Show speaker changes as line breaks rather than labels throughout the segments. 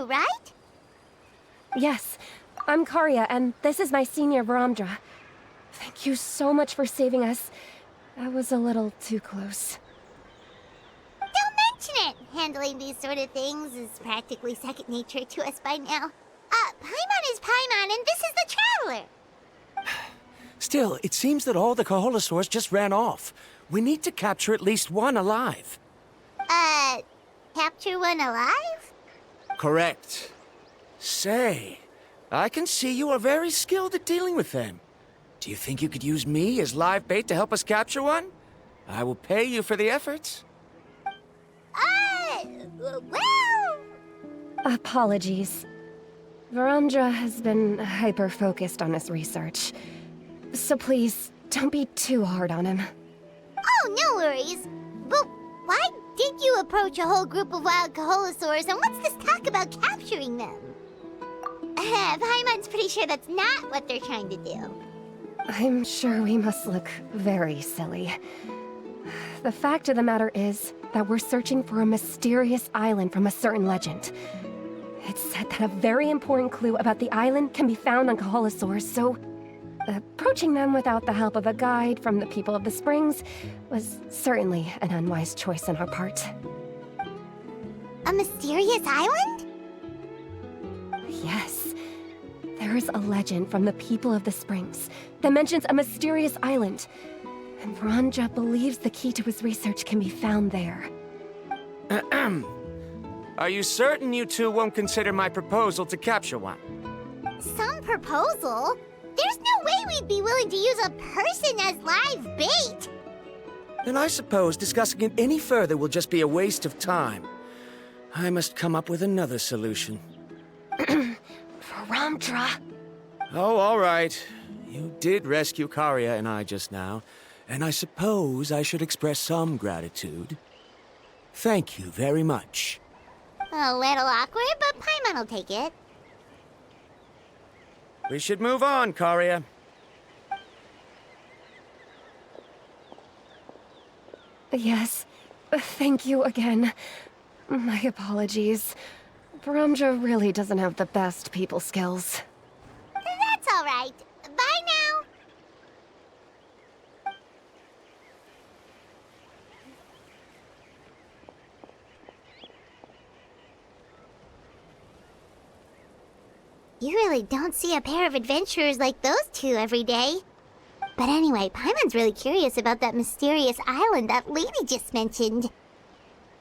too, right?
Yes, I'm Karya, and this is my senior Varamdra. Thank you so much for saving us. That was a little too close.
Don't mention it! Handling these sort of things is practically second nature to us by now. Paimon is Paimon, and this is the Traveler!
Still, it seems that all the Kaholosaurs just ran off. We need to capture at least one alive.
Capture one alive?
Correct. Say, I can see you are very skilled at dealing with them. Do you think you could use me as live bait to help us capture one? I will pay you for the efforts.
Well...
Apologies. Varamdra has been hyper-focused on his research. So please, don't be too hard on him.
Oh, no worries. But why did you approach a whole group of wild Kaholosaurs, and what's this talk about capturing them? Paimon's pretty sure that's not what they're trying to do.
I'm sure we must look very silly. The fact of the matter is that we're searching for a mysterious island from a certain legend. It's said that a very important clue about the island can be found on Kaholosaurs, so approaching them without the help of a guide from the people of the Springs was certainly an unwise choice on our part.
A mysterious island?
Yes. There is a legend from the people of the Springs that mentions a mysterious island, and Varamdra believes the key to his research can be found there.
Are you certain you two won't consider my proposal to capture one?
Some proposal? There's no way we'd be willing to use a person as live bait!
Then I suppose discussing it any further will just be a waste of time. I must come up with another solution.
Varamdra!
Oh, all right. You did rescue Karya and I just now, and I suppose I should express some gratitude. Thank you very much.
A little awkward, but Paimon will take it.
We should move on, Karya.
Yes, thank you again. My apologies. Varamdra really doesn't have the best people skills.
That's all right. Bye now. You really don't see a pair of adventurers like those two every day. But anyway, Paimon's really curious about that mysterious island that lady just mentioned.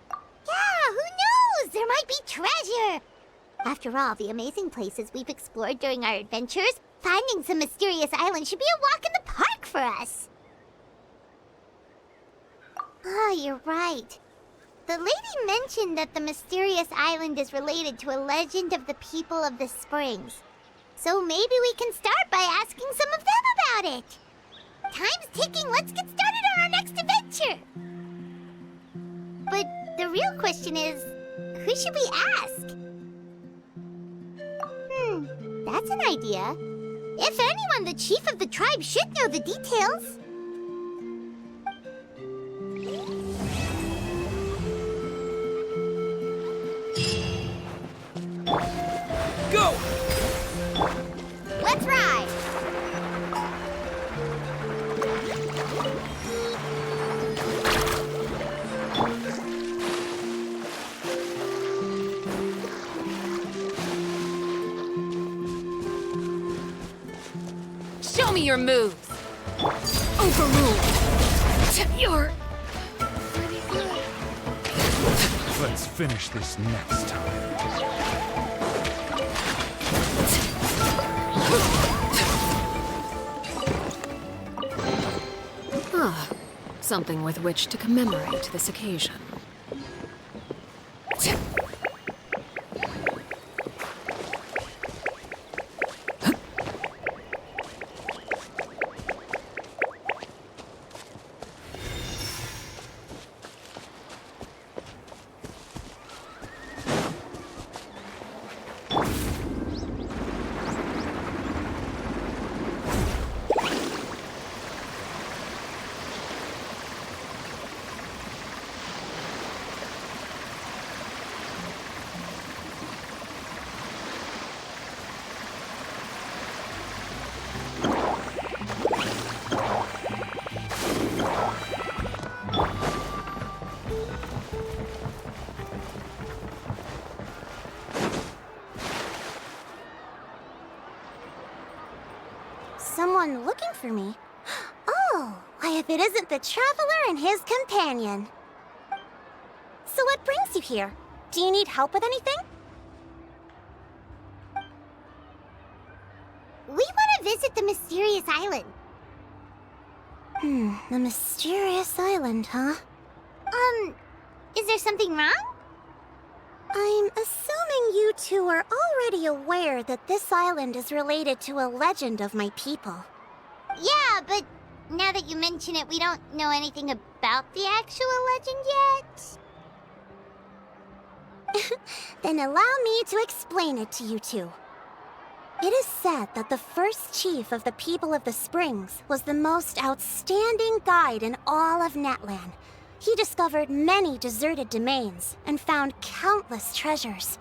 Yeah, who knows? There might be treasure! After all, the amazing places we've explored during our adventures, finding some mysterious island should be a walk in the park for us. Oh, you're right. The lady mentioned that the mysterious island is related to a legend of the people of the Springs. So maybe we can start by asking some of them about it. Time's ticking, let's get started on our next adventure! But the real question is, who should we ask? That's an idea. If anyone, the chief of the tribe should know the details.
Go!
Let's ride!
Show me your moves! Overruled! You're...
Let's finish this next time.
Ah, something with which to commemorate this occasion.
for me. Oh, why if it isn't the traveler and his companion. So what brings you here? Do you need help with anything? We want to visit the mysterious island. The mysterious island, huh? Is there something wrong? I'm assuming you two are already aware that this island is related to a legend of my people. Yeah, but now that you mention it, we don't know anything about the actual legend yet. Then allow me to explain it to you two. It is said that the first chief of the people of the Springs was the most outstanding guide in all of Natlan. He discovered many deserted domains and found countless treasures.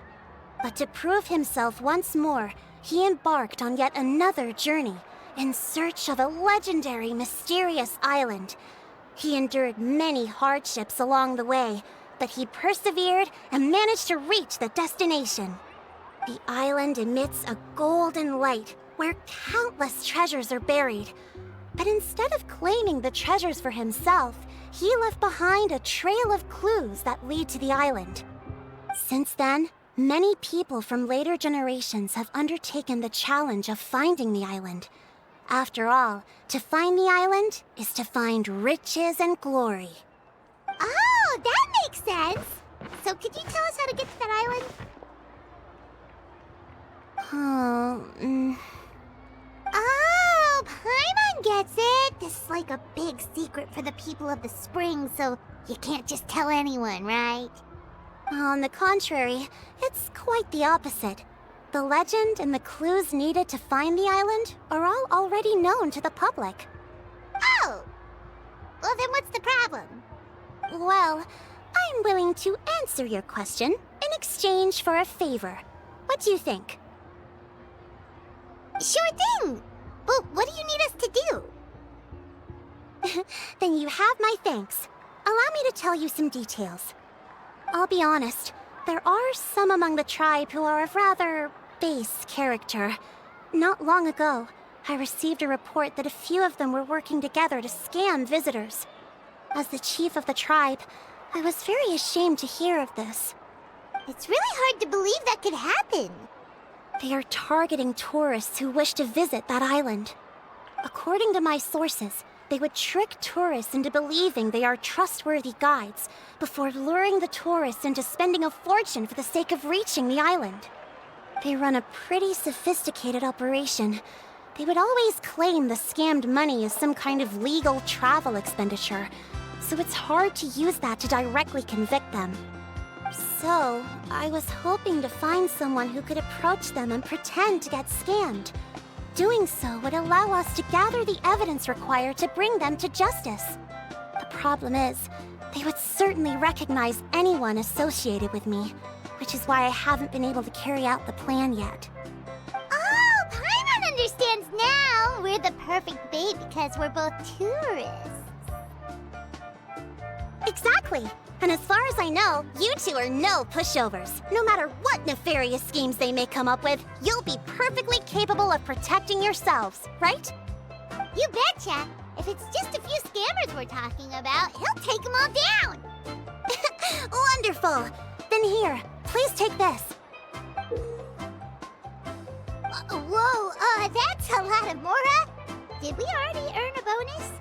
But to prove himself once more, he embarked on yet another journey in search of a legendary, mysterious island. He endured many hardships along the way, but he persevered and managed to reach the destination. The island emits a golden light where countless treasures are buried. But instead of claiming the treasures for himself, he left behind a trail of clues that lead to the island. Since then, many people from later generations have undertaken the challenge of finding the island. After all, to find the island is to find riches and glory. Oh, that makes sense! So could you tell us how to get to that island? Oh, Paimon gets it! This is like a big secret for the people of the Springs, so you can't just tell anyone, right? On the contrary, it's quite the opposite. The legend and the clues needed to find the island are all already known to the public. Oh! Well, then what's the problem? Well, I'm willing to answer your question in exchange for a favor. What do you think? Sure thing! But what do you need us to do? Then you have my thanks. Allow me to tell you some details. I'll be honest, there are some among the tribe who are of rather base character. Not long ago, I received a report that a few of them were working together to scam visitors. As the chief of the tribe, I was very ashamed to hear of this. It's really hard to believe that could happen. They are targeting tourists who wish to visit that island. According to my sources, they would trick tourists into believing they are trustworthy guides before luring the tourists into spending a fortune for the sake of reaching the island. They run a pretty sophisticated operation. They would always claim the scammed money as some kind of legal travel expenditure, so it's hard to use that to directly convict them. So, I was hoping to find someone who could approach them and pretend to get scammed. Doing so would allow us to gather the evidence required to bring them to justice. The problem is, they would certainly recognize anyone associated with me, which is why I haven't been able to carry out the plan yet. Oh, Paimon understands now! We're the perfect bait because we're both tourists. Exactly! And as far as I know, you two are no pushovers. No matter what nefarious schemes they may come up with, you'll be perfectly capable of protecting yourselves, right? You betcha! If it's just a few scammers we're talking about, he'll take them all down! Wonderful! Then here, please take this. Whoa, that's a lot of Mora! Did we already earn a bonus?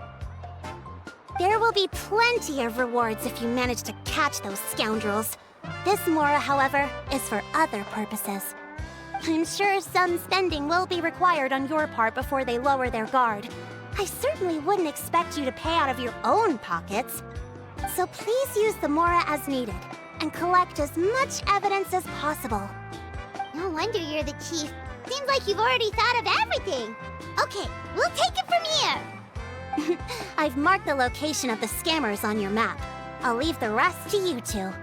There will be plenty of rewards if you manage to catch those scoundrels. This Mora, however, is for other purposes. I'm sure some spending will be required on your part before they lower their guard. I certainly wouldn't expect you to pay out of your own pockets. So please use the Mora as needed, and collect as much evidence as possible. No wonder you're the chief. Seems like you've already thought of everything. Okay, we'll take it from here. I've marked the location of the scammers on your map. I'll leave the rest to you two.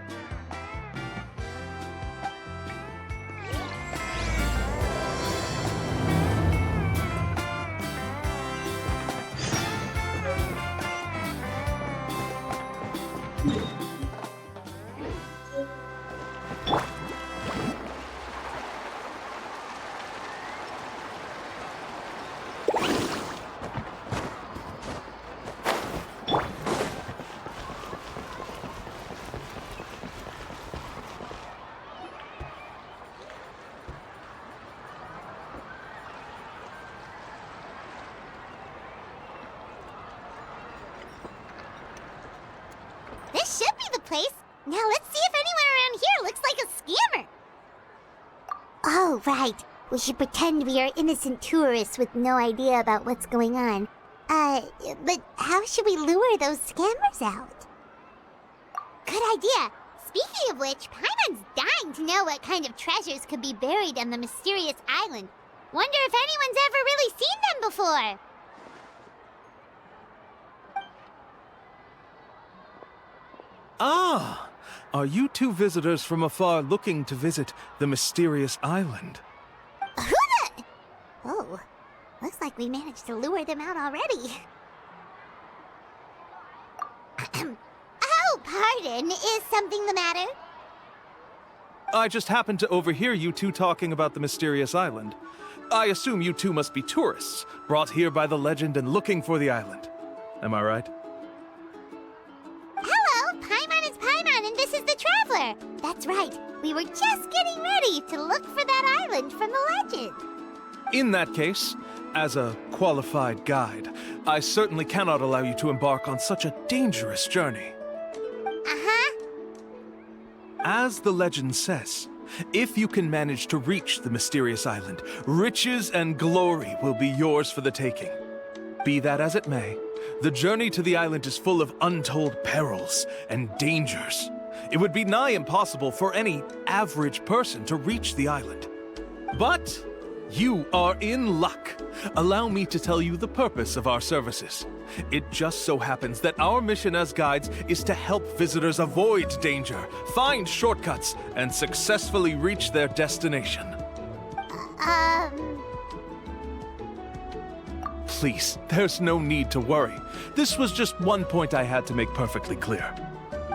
place. Now let's see if anyone around here looks like a scammer. Oh, right. We should pretend we are innocent tourists with no idea about what's going on. But how should we lure those scammers out? Good idea. Speaking of which, Paimon's dying to know what kind of treasures could be buried on the mysterious island. Wonder if anyone's ever really seen them before.
Ah! Are you two visitors from afar looking to visit the mysterious island?
Who the... Oh, looks like we managed to lure them out already. Oh, pardon. Is something the matter?
I just happened to overhear you two talking about the mysterious island. I assume you two must be tourists, brought here by the legend and looking for the island. Am I right?
Hello, Paimon is Paimon, and this is the Traveler. That's right. We were just getting ready to look for that island from the legend.
In that case, as a qualified guide, I certainly cannot allow you to embark on such a dangerous journey.
Uh-huh.
As the legend says, if you can manage to reach the mysterious island, riches and glory will be yours for the taking. Be that as it may, the journey to the island is full of untold perils and dangers. It would be nigh impossible for any average person to reach the island. But you are in luck. Allow me to tell you the purpose of our services. It just so happens that our mission as guides is to help visitors avoid danger, find shortcuts, and successfully reach their destination. Please, there's no need to worry. This was just one point I had to make perfectly clear.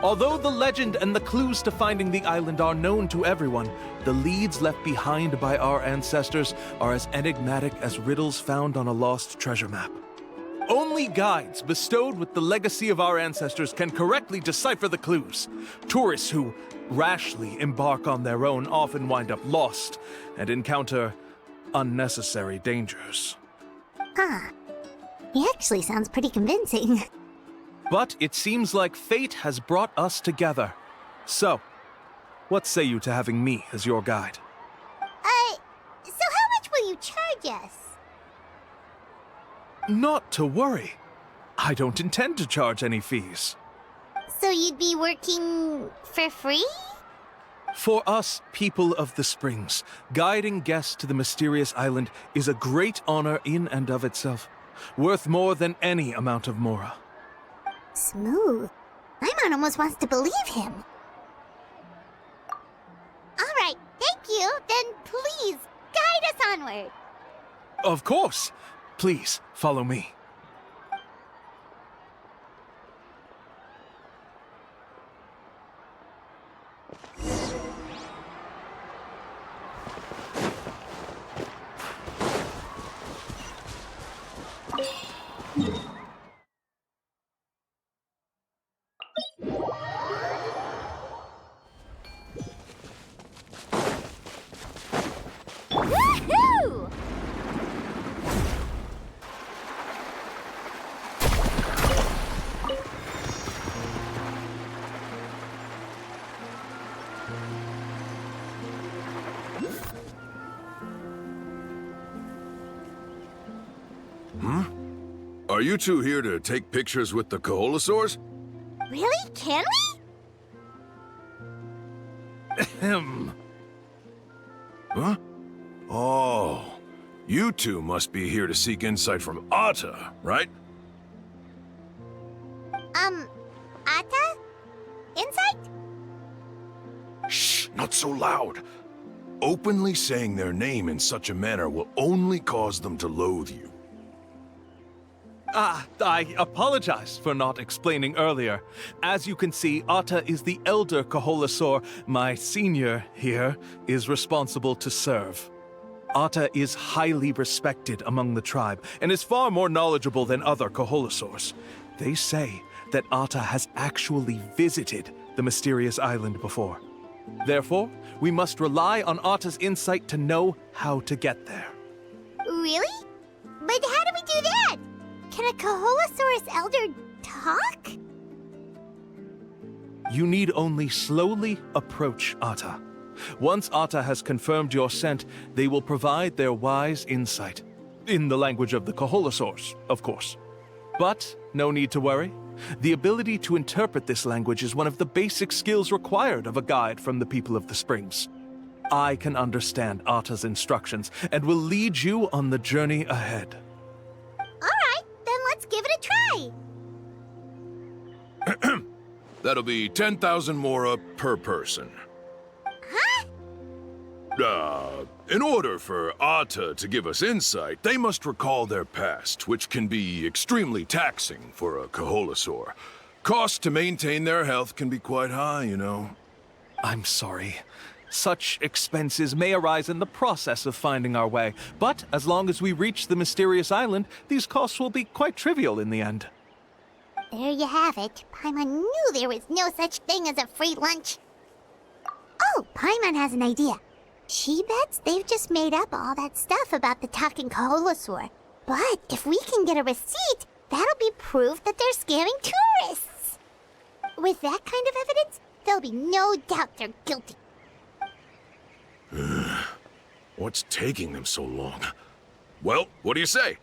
Although the legend and the clues to finding the island are known to everyone, the leads left behind by our ancestors are as enigmatic as riddles found on a lost treasure map. Only guides bestowed with the legacy of our ancestors can correctly decipher the clues. Tourists who rashly embark on their own often wind up lost and encounter unnecessary dangers.
He actually sounds pretty convincing.
But it seems like fate has brought us together. So, what say you to having me as your guide?
So how much will you charge us?
Not to worry. I don't intend to charge any fees.
So you'd be working for free?
For us, people of the Springs, guiding guests to the mysterious island is a great honor in and of itself, worth more than any amount of mora.
Smooth. Paimon almost wants to believe him. All right, thank you. Then please, guide us onward.
Of course. Please, follow me.
Woohoo!
Are you two here to take pictures with the Koholosaurs?
Really? Can we?
Ahem.
Huh? Oh, you two must be here to seek insight from Atta, right?
Atta? Insight?
Shh, not so loud. Openly saying their name in such a manner will only cause them to loathe you.
I apologize for not explaining earlier. As you can see, Atta is the elder Koholosaur. My senior here is responsible to serve. Atta is highly respected among the tribe and is far more knowledgeable than other Koholosaurs. They say that Atta has actually visited the mysterious island before. Therefore, we must rely on Atta's insight to know how to get there.
Really? But how do we do that? Can a Koholosaurus elder talk?
You need only slowly approach Ata. Once Ata has confirmed your scent, they will provide their wise insight. In the language of the Kaholosaurs, of course. But no need to worry. The ability to interpret this language is one of the basic skills required of a guide from the people of the Springs. I can understand Ata's instructions and will lead you on the journey ahead.
Alright, then let's give it a try.
That'll be 10,000 mora per person.
Huh?
In order for Ata to give us insight, they must recall their past, which can be extremely taxing for a Kaholosaur. Costs to maintain their health can be quite high, you know.
I'm sorry. Such expenses may arise in the process of finding our way, but as long as we reach the mysterious island, these costs will be quite trivial in the end.
There you have it. Paimon knew there was no such thing as a free lunch. Oh, Paimon has an idea. She bets they've just made up all that stuff about the talking Kaholosaur. But if we can get a receipt, that'll be proof that they're scamming tourists. With that kind of evidence, there'll be no doubt they're guilty.
What's taking them so long? Well, what do you say?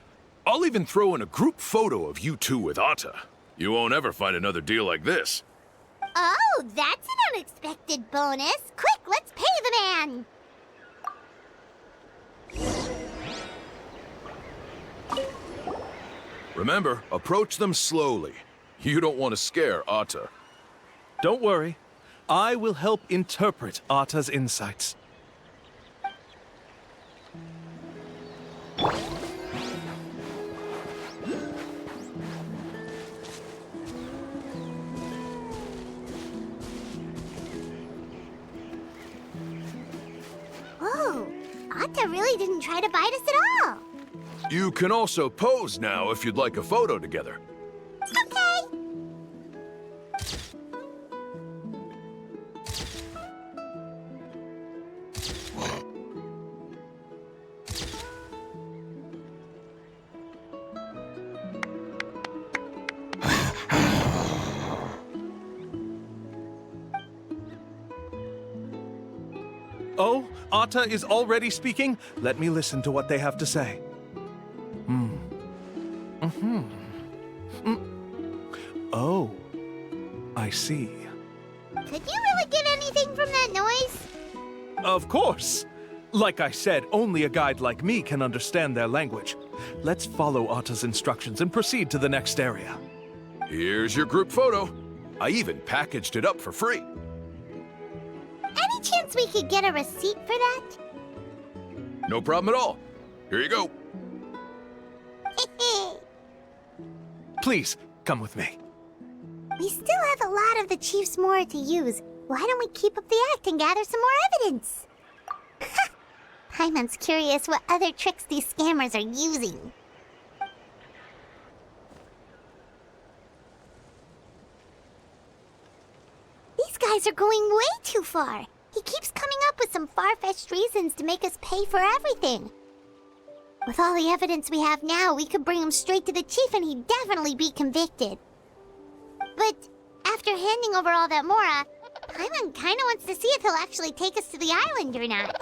I'll even throw in a group photo of you two with Ata. You won't ever find another deal like this.
Oh, that's an unexpected bonus. Quick, let's pay the man.
Remember, approach them slowly. You don't want to scare Ata.
Don't worry. I will help interpret Ata's insights.
Whoa, Ata really didn't try to bite us at all.
You can also pose now if you'd like a photo together.
Okay.
Oh, Ata is already speaking? Let me listen to what they have to say. Oh, I see.
Could you really get anything from that noise?
Of course! Like I said, only a guide like me can understand their language. Let's follow Ata's instructions and proceed to the next area.
Here's your group photo. I even packaged it up for free.
Any chance we could get a receipt for that?
No problem at all. Here you go.
Please, come with me.
We still have a lot of the Chief's Mora to use. Why don't we keep up the act and gather some more evidence? Paimon's curious what other tricks these scammers are using. These guys are going way too far. He keeps coming up with some far-fetched reasons to make us pay for everything. With all the evidence we have now, we could bring him straight to the chief and he'd definitely be convicted. But after handing over all that Mora, Paimon kinda wants to see if he'll actually take us to the island or not.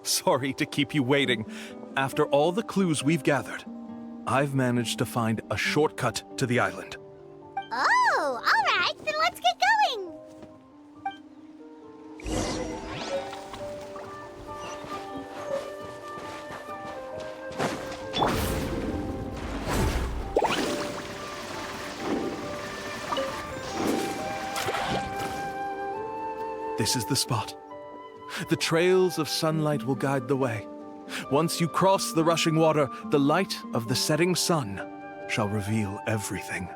Sorry to keep you waiting. After all the clues we've gathered, I've managed to find a shortcut to the island.
Oh, alright, then let's get going!
This is the spot. The trails of sunlight will guide the way. Once you cross the rushing water, the light of the setting sun shall reveal everything.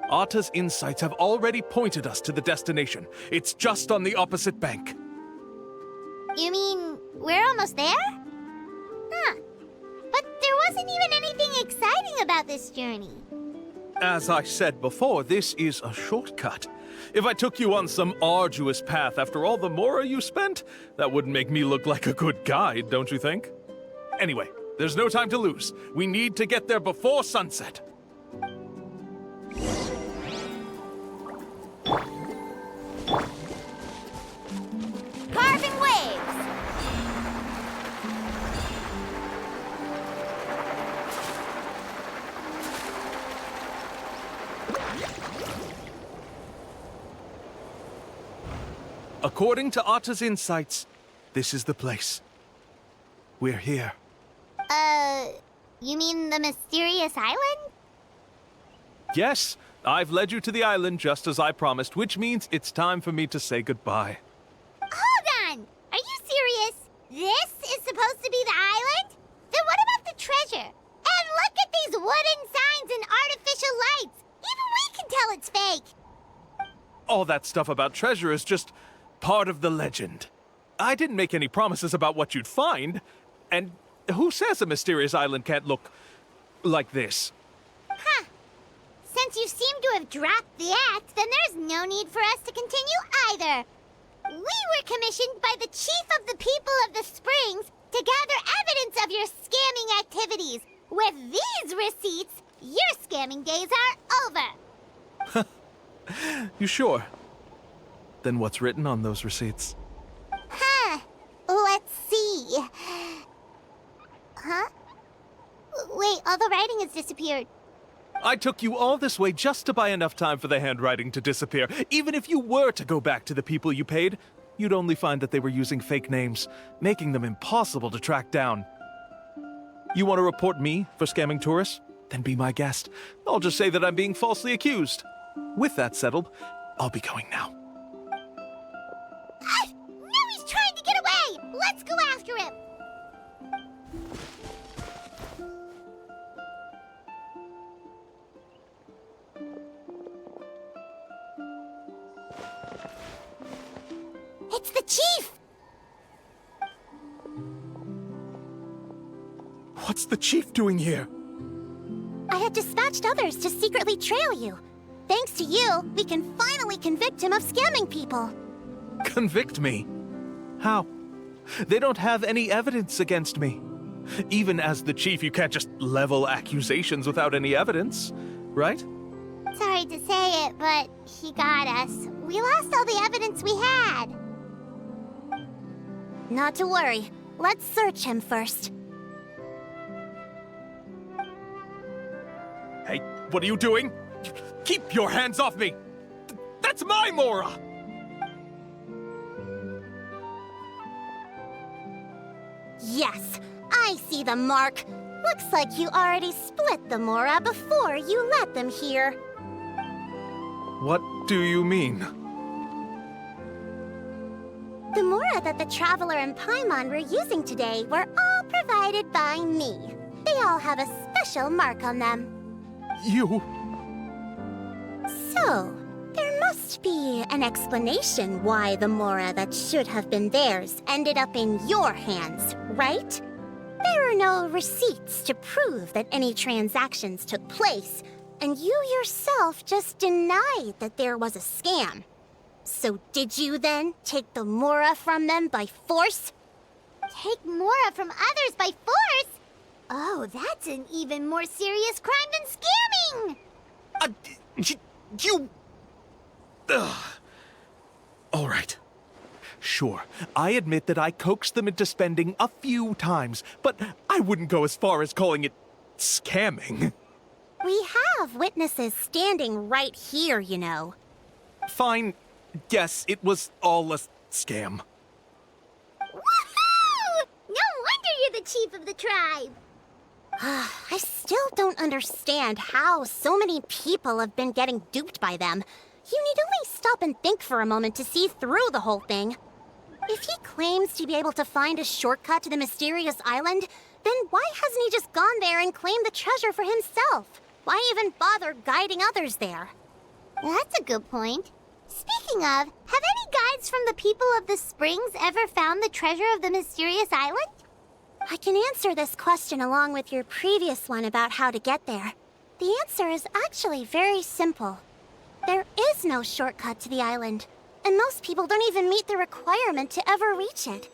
Ata's insights have already pointed us to the destination. It's just on the opposite bank.
You mean, we're almost there? Huh. But there wasn't even anything exciting about this journey.
As I said before, this is a shortcut. If I took you on some arduous path after all the Mora you spent, that wouldn't make me look like a good guide, don't you think? Anyway, there's no time to lose. We need to get there before sunset. According to Atta's insights, this is the place. We're here.
You mean the mysterious island?
Yes, I've led you to the island just as I promised, which means it's time for me to say goodbye.
Hold on! Are you serious? This is supposed to be the island? Then what about the treasure? And look at these wooden signs and artificial lights! Even we can tell it's fake!
All that stuff about treasure is just part of the legend. I didn't make any promises about what you'd find. And who says a mysterious island can't look like this?
Huh. Since you seem to have dropped the act, then there's no need for us to continue either. We were commissioned by the chief of the people of the Springs to gather evidence of your scamming activities. With these receipts, your scamming days are over.
You sure? Then what's written on those receipts?
Huh. Let's see. Huh? Wait, all the writing has disappeared.
I took you all this way just to buy enough time for the handwriting to disappear. Even if you were to go back to the people you paid, you'd only find that they were using fake names, making them impossible to track down. You want to report me for scamming tourists? Then be my guest. I'll just say that I'm being falsely accused. With that settled, I'll be going now.
Now he's trying to get away! Let's go after him! It's the chief!
What's the chief doing here?
I have dispatched others to secretly trail you. Thanks to you, we can finally convict him of scamming people.
Convict me? How? They don't have any evidence against me. Even as the chief, you can't just level accusations without any evidence, right?
Sorry to say it, but he got us. We lost all the evidence we had. Not to worry. Let's search him first.
Hey, what are you doing? Keep your hands off me! That's my Mora!
Yes, I see the mark. Looks like you already split the Mora before you let them here.
What do you mean?
The Mora that the Traveler and Paimon were using today were all provided by me. They all have a special mark on them.
You...
So, there must be an explanation why the Mora that should have been theirs ended up in your hands, right? There are no receipts to prove that any transactions took place, and you yourself just denied that there was a scam. So did you then take the Mora from them by force? Take Mora from others by force? Oh, that's an even more serious crime than scamming!
You... Ugh. All right. Sure, I admit that I coaxed them into spending a few times, but I wouldn't go as far as calling it scamming.
We have witnesses standing right here, you know.
Fine. Yes, it was all a scam.
Woohoo! No wonder you're the chief of the tribe! I still don't understand how so many people have been getting duped by them. You need only stop and think for a moment to see through the whole thing. If he claims to be able to find a shortcut to the mysterious island, then why hasn't he just gone there and claimed the treasure for himself? Why even bother guiding others there? That's a good point. Speaking of, have any guides from the people of the Springs ever found the treasure of the mysterious island? I can answer this question along with your previous one about how to get there. The answer is actually very simple. There is no shortcut to the island, and most people don't even meet the requirement to ever reach it.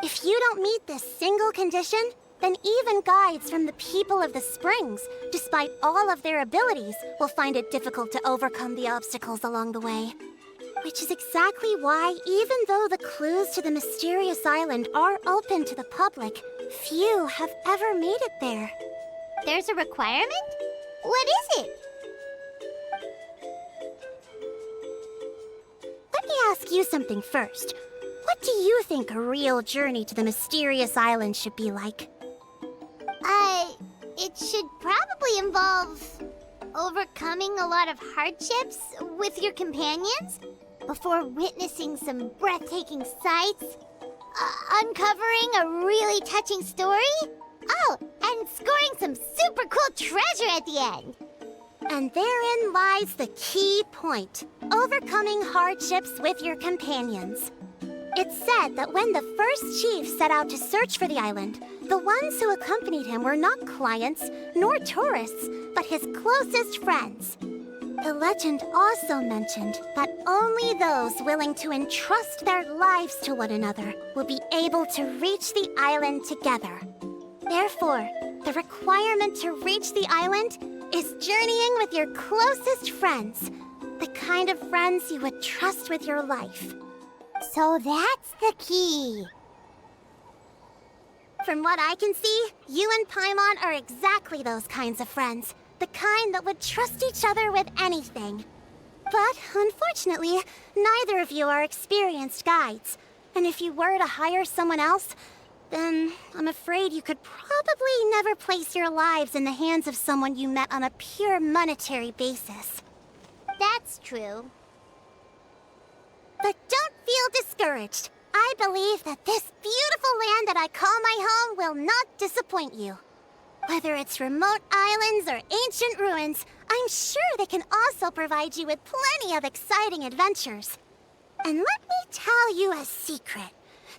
If you don't meet this single condition, then even guides from the people of the Springs, despite all of their abilities, will find it difficult to overcome the obstacles along the way. Which is exactly why, even though the clues to the mysterious island are open to the public, few have ever made it there. There's a requirement? What is it? ask you something first. What do you think a real journey to the mysterious island should be like? It should probably involve overcoming a lot of hardships with your companions before witnessing some breathtaking sights, uncovering a really touching story. Oh, and scoring some super cool treasure at the end. And therein lies the key point: overcoming hardships with your companions. It's said that when the first chief set out to search for the island, the ones who accompanied him were not clients nor tourists, but his closest friends. The legend also mentioned that only those willing to entrust their lives to one another will be able to reach the island together. Therefore, the requirement to reach the island is journeying with your closest friends, the kind of friends you would trust with your life. So that's the key. From what I can see, you and Paimon are exactly those kinds of friends. The kind that would trust each other with anything. But unfortunately, neither of you are experienced guides. And if you were to hire someone else, then I'm afraid you could probably never place your lives in the hands of someone you met on a pure monetary basis. That's true. But don't feel discouraged. I believe that this beautiful land that I call my home will not disappoint you. Whether it's remote islands or ancient ruins, I'm sure they can also provide you with plenty of exciting adventures. And let me tell you a secret.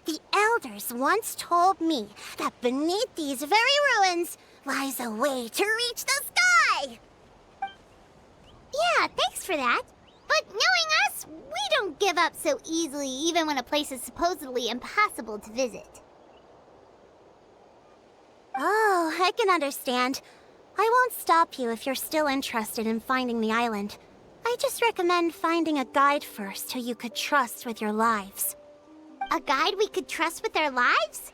The elders once told me that beneath these very ruins lies a way to reach the sky! Yeah, thanks for that. But knowing us, we don't give up so easily even when a place is supposedly impossible to visit. Oh, I can understand. I won't stop you if you're still interested in finding the island. I just recommend finding a guide first who you could trust with your lives. A guide we could trust with our lives?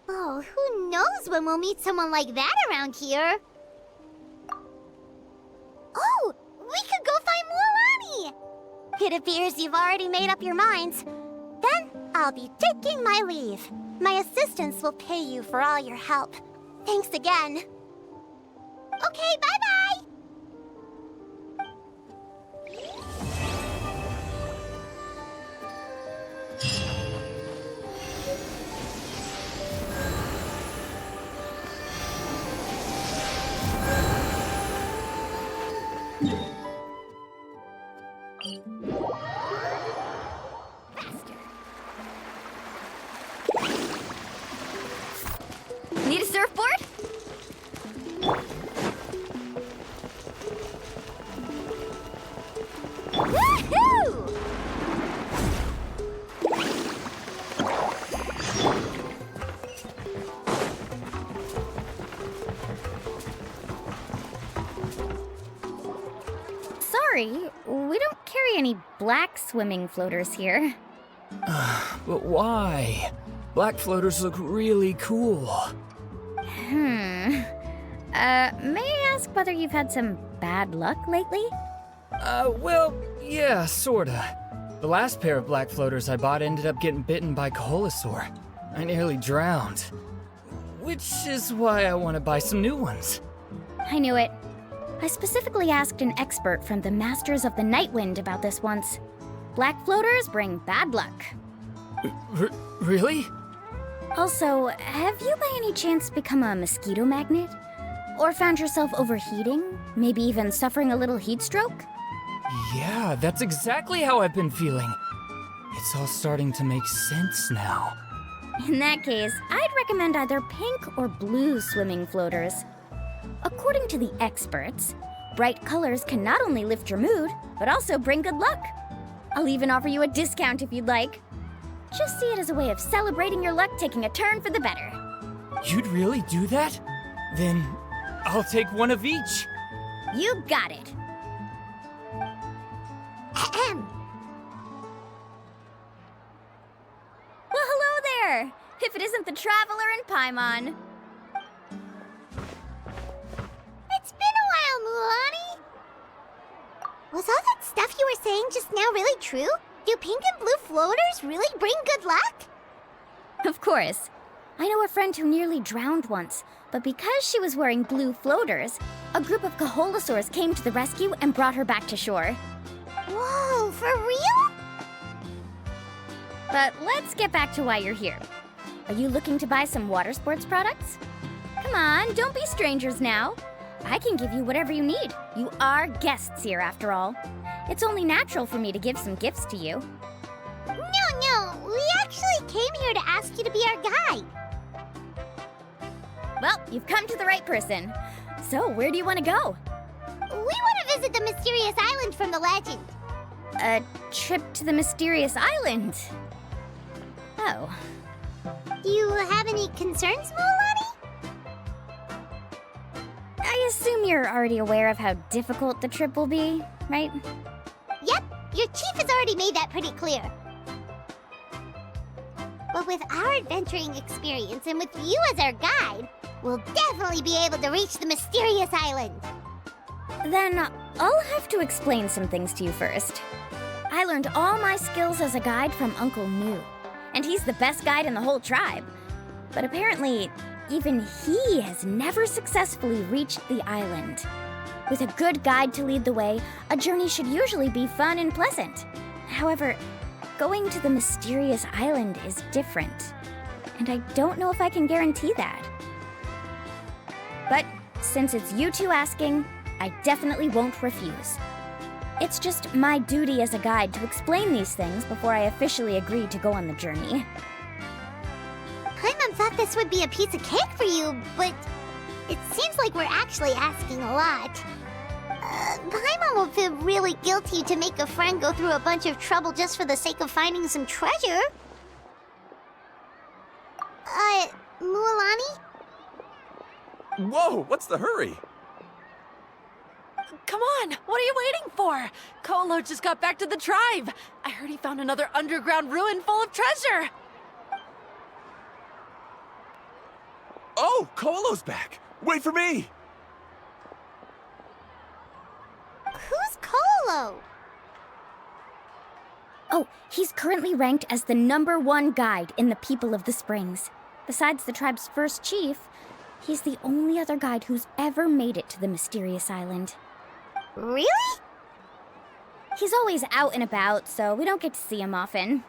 Oh, who knows when we'll meet someone like that around here? Oh, we could go find Mualani! It appears you've already made up your minds. Then I'll be taking my leave. My assistants will pay you for all your help. Thanks again. Okay, bye-bye!
Need a surfboard? Woohoo! Sorry, we don't carry any black swimming floaters here.
But why? Black floaters look really cool.
May I ask whether you've had some bad luck lately?
Well, yeah, sorta. The last pair of black floaters I bought ended up getting bitten by Kaholasaur. I nearly drowned. Which is why I want to buy some new ones.
I knew it. I specifically asked an expert from the Masters of the Night Wind about this once. Black floaters bring bad luck.
Really?
Also, have you by any chance become a mosquito magnet? Or found yourself overheating? Maybe even suffering a little heat stroke?
Yeah, that's exactly how I've been feeling. It's all starting to make sense now.
In that case, I'd recommend either pink or blue swimming floaters. According to the experts, bright colors can not only lift your mood, but also bring good luck. I'll even offer you a discount if you'd like. Just see it as a way of celebrating your luck taking a turn for the better.
You'd really do that? Then I'll take one of each.
You got it.
Ahem.
Well, hello there! If it isn't the Traveler in Paimon.
It's been a while, Mualani. Was all that stuff you were saying just now really true? Do pink and blue floaters really bring good luck?
Of course. I know a friend who nearly drowned once, but because she was wearing blue floaters, a group of Kaholosaurs came to the rescue and brought her back to shore.
Whoa, for real?
But let's get back to why you're here. Are you looking to buy some water sports products? Come on, don't be strangers now. I can give you whatever you need. You are guests here, after all. It's only natural for me to give some gifts to you.
No, we actually came here to ask you to be our guide.
Well, you've come to the right person. So, where do you want to go?
We want to visit the mysterious island from the legend.
A trip to the mysterious island. Oh.
Do you have any concerns, Mulani?
I assume you're already aware of how difficult the trip will be, right?
Yep, your chief has already made that pretty clear. But with our adventuring experience and with you as our guide, we'll definitely be able to reach the mysterious island.
Then I'll have to explain some things to you first. I learned all my skills as a guide from Uncle New, and he's the best guide in the whole tribe. But apparently, even he has never successfully reached the island. With a good guide to lead the way, a journey should usually be fun and pleasant. However, going to the mysterious island is different, and I don't know if I can guarantee that. But since it's you two asking, I definitely won't refuse. It's just my duty as a guide to explain these things before I officially agree to go on the journey.
Paimon thought this would be a piece of cake for you, but it seems like we're actually asking a lot. Paimon will feel really guilty to make a friend go through a bunch of trouble just for the sake of finding some treasure. Mualani?
Whoa, what's the hurry?
Come on, what are you waiting for? Kolo just got back to the tribe. I heard he found another underground ruin full of treasure.
Oh, Kolo's back! Wait for me!
Who's Kolo?
Oh, he's currently ranked as the #1 guide in the People of the Springs. Besides the tribe's first chief, he's the only other guide who's ever made it to the mysterious island.
Really?
He's always out and about, so we don't get to see him often.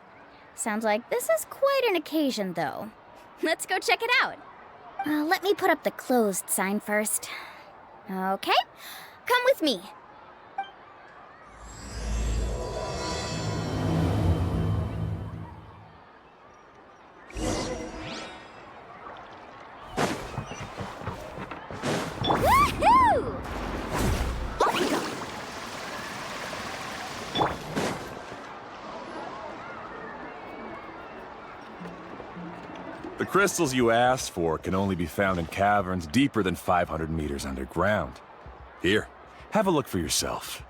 Sounds like this is quite an occasion, though. Let's go check it out. Let me put up the closed sign first. Okay, come with me. Woohoo! Off we go.
The crystals you asked for can only be found in caverns deeper than 500 meters underground. Here, have a look for yourself.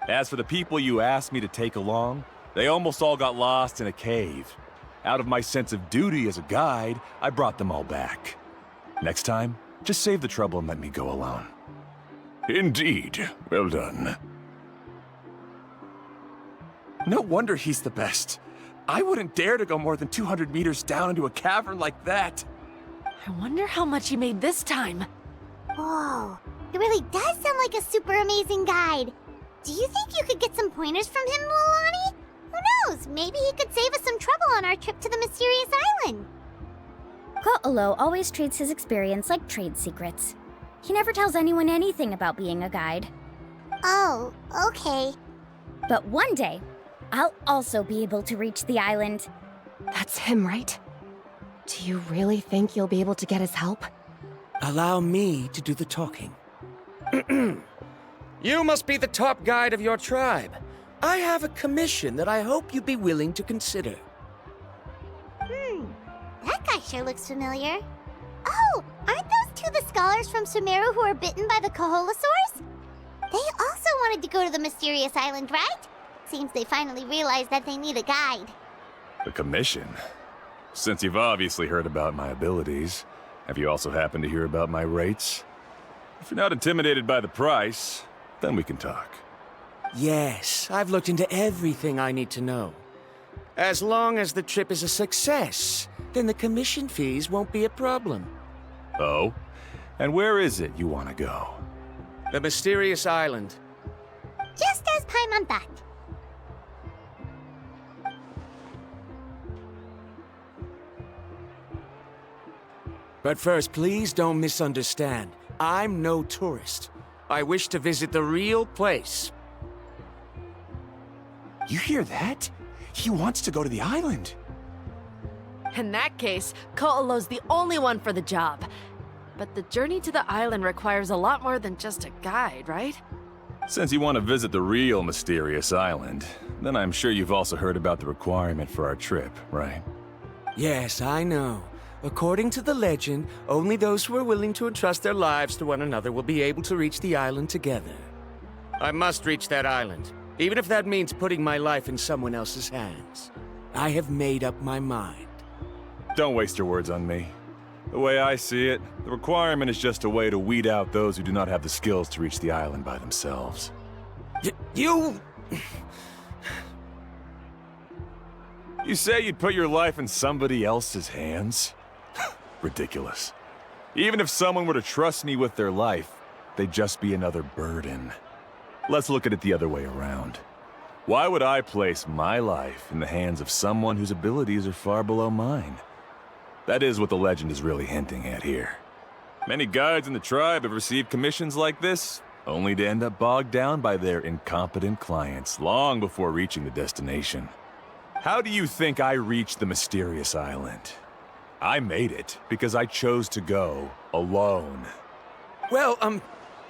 As for the people you asked me to take along, they almost all got lost in a cave. Out of my sense of duty as a guide, I brought them all back. Next time, just save the trouble and let me go alone. Indeed. Well done.
No wonder he's the best. I wouldn't dare to go more than 200 meters down into a cavern like that.
I wonder how much he made this time.
Whoa, it really does sound like a super amazing guide. Do you think you could get some pointers from him, Mualani? Who knows? Maybe he could save us some trouble on our trip to the mysterious island.
Ko'olo always treats his experience like trade secrets. He never tells anyone anything about being a guide.
Oh, okay.
But one day, I'll also be able to reach the island.
That's him, right? Do you really think you'll be able to get his help?
Allow me to do the talking. You must be the top guide of your tribe. I have a commission that I hope you'd be willing to consider.
That guy sure looks familiar. Oh, aren't those two the scholars from Sumeru who were bitten by the Kaholosaurs? They also wanted to go to the mysterious island, right? Seems they finally realized that they need a guide.
A commission? Since you've obviously heard about my abilities, have you also happened to hear about my rates? If you're not intimidated by the price, then we can talk.
Yes, I've looked into everything I need to know. As long as the trip is a success, then the commission fees won't be a problem.
Oh? And where is it you want to go?
The mysterious island.
Just as Paimon thought.
But first, please don't misunderstand. I'm no tourist. I wish to visit the real place.
You hear that? He wants to go to the island.
In that case, Ko'olo's the only one for the job. But the journey to the island requires a lot more than just a guide, right?
Since you want to visit the real mysterious island, then I'm sure you've also heard about the requirement for our trip, right?
Yes, I know. According to the legend, only those who are willing to entrust their lives to one another will be able to reach the island together. I must reach that island, even if that means putting my life in someone else's hands. I have made up my mind.
Don't waste your words on me. The way I see it, the requirement is just a way to weed out those who do not have the skills to reach the island by themselves.
You...
You say you'd put your life in somebody else's hands? Ridiculous. Even if someone were to trust me with their life, they'd just be another burden. Let's look at it the other way around. Why would I place my life in the hands of someone whose abilities are far below mine? That is what the legend is really hinting at here. Many guides in the tribe have received commissions like this, only to end up bogged down by their incompetent clients long before reaching the destination. How do you think I reached the mysterious island? I made it because I chose to go alone.
Well,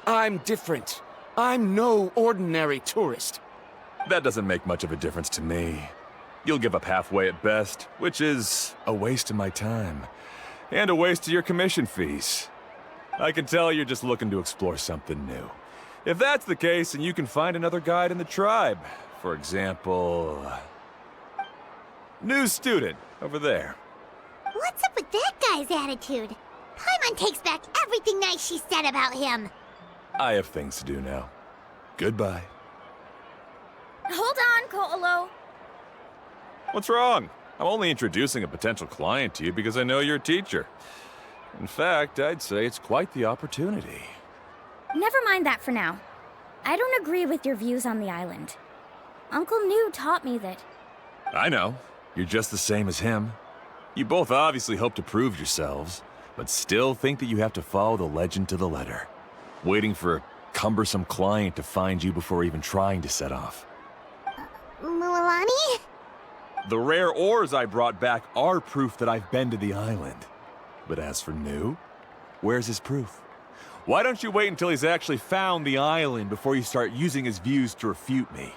I'm different. I'm no ordinary tourist.
That doesn't make much of a difference to me. You'll give up halfway at best, which is a waste of my time. And a waste of your commission fees. I can tell you're just looking to explore something new. If that's the case, then you can find another guide in the tribe. For example... new student, over there.
What's up with that guy's attitude? Paimon takes back everything nice she said about him.
I have things to do now. Goodbye.
Hold on, Ko'olo.
What's wrong? I'm only introducing a potential client to you because I know you're a teacher. In fact, I'd say it's quite the opportunity.
Never mind that for now. I don't agree with your views on the island. Uncle New taught me that...
I know. You're just the same as him. You both obviously hope to prove yourselves, but still think that you have to follow the legend to the letter, waiting for a cumbersome client to find you before even trying to set off.
Mualani?
The rare ores I brought back are proof that I've been to the island. But as for New, where's his proof? Why don't you wait until he's actually found the island before you start using his views to refute me?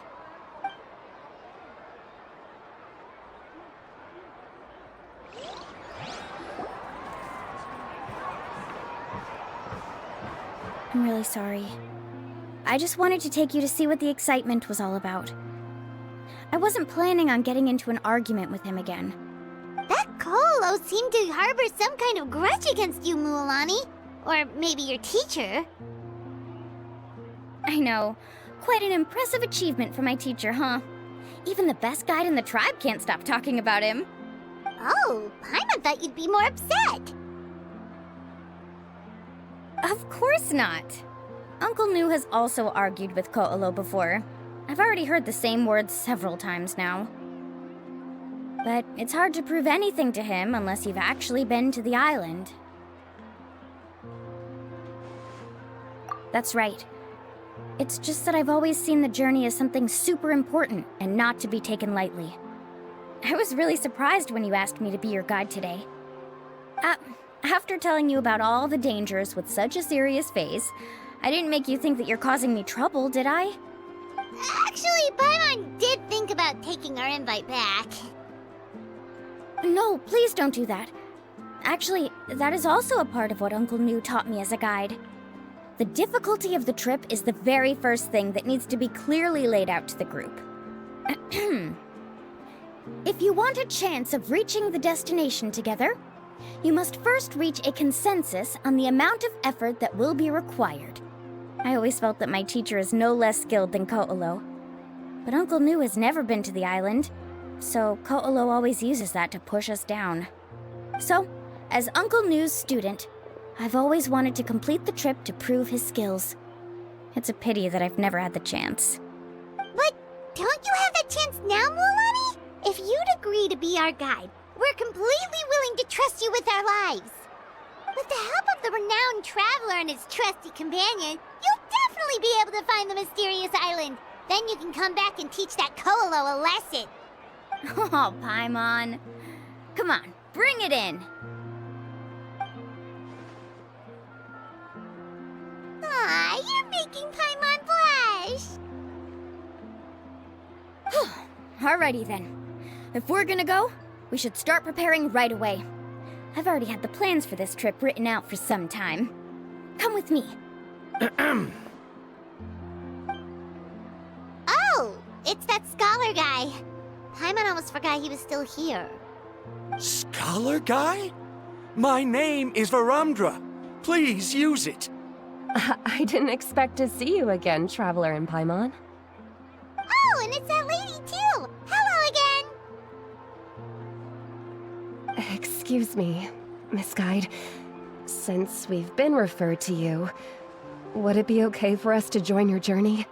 I'm really sorry. I just wanted to take you to see what the excitement was all about. I wasn't planning on getting into an argument with him again.
That Ko'olo seemed to harbor some kind of grudge against you, Mualani. Or maybe your teacher.
I know. Quite an impressive achievement for my teacher, huh? Even the best guide in the tribe can't stop talking about him.
Oh, Paimon thought you'd be more upset.
Of course not. Uncle New has also argued with Ko'olo before. I've already heard the same words several times now. But it's hard to prove anything to him unless you've actually been to the island. That's right. It's just that I've always seen the journey as something super important and not to be taken lightly. I was really surprised when you asked me to be your guide today. After telling you about all the dangers with such a serious face, I didn't make you think that you're causing me trouble, did I?
Actually, Paimon did think about taking our invite back.
No, please don't do that. Actually, that is also a part of what Uncle New taught me as a guide. The difficulty of the trip is the very first thing that needs to be clearly laid out to the group. If you want a chance of reaching the destination together, you must first reach a consensus on the amount of effort that will be required. I always felt that my teacher is no less skilled than Ko'olo. But Uncle New has never been to the island, so Ko'olo always uses that to push us down. So, as Uncle New's student, I've always wanted to complete the trip to prove his skills. It's a pity that I've never had the chance.
But don't you have that chance now, Mualani? If you'd agree to be our guide, we're completely willing to trust you with our lives. With the help of the renowned traveler and his trusty companion, you'll definitely be able to find the mysterious island. Then you can come back and teach that Ko'olo a lesson.
Oh, Paimon. Come on, bring it in.
Aw, you're making Paimon blush.
Alrighty then. If we're gonna go, we should start preparing right away. I've already had the plans for this trip written out for some time. Come with me.
Oh, it's that scholar guy. Paimon almost forgot he was still here.
Scholar guy? My name is Varamdra. Please use it.
I didn't expect to see you again, Traveler and Paimon.
Oh, and it's that lady too. Hello again.
Excuse me, Miss Guide. Since we've been referred to you, would it be okay for us to join your journey?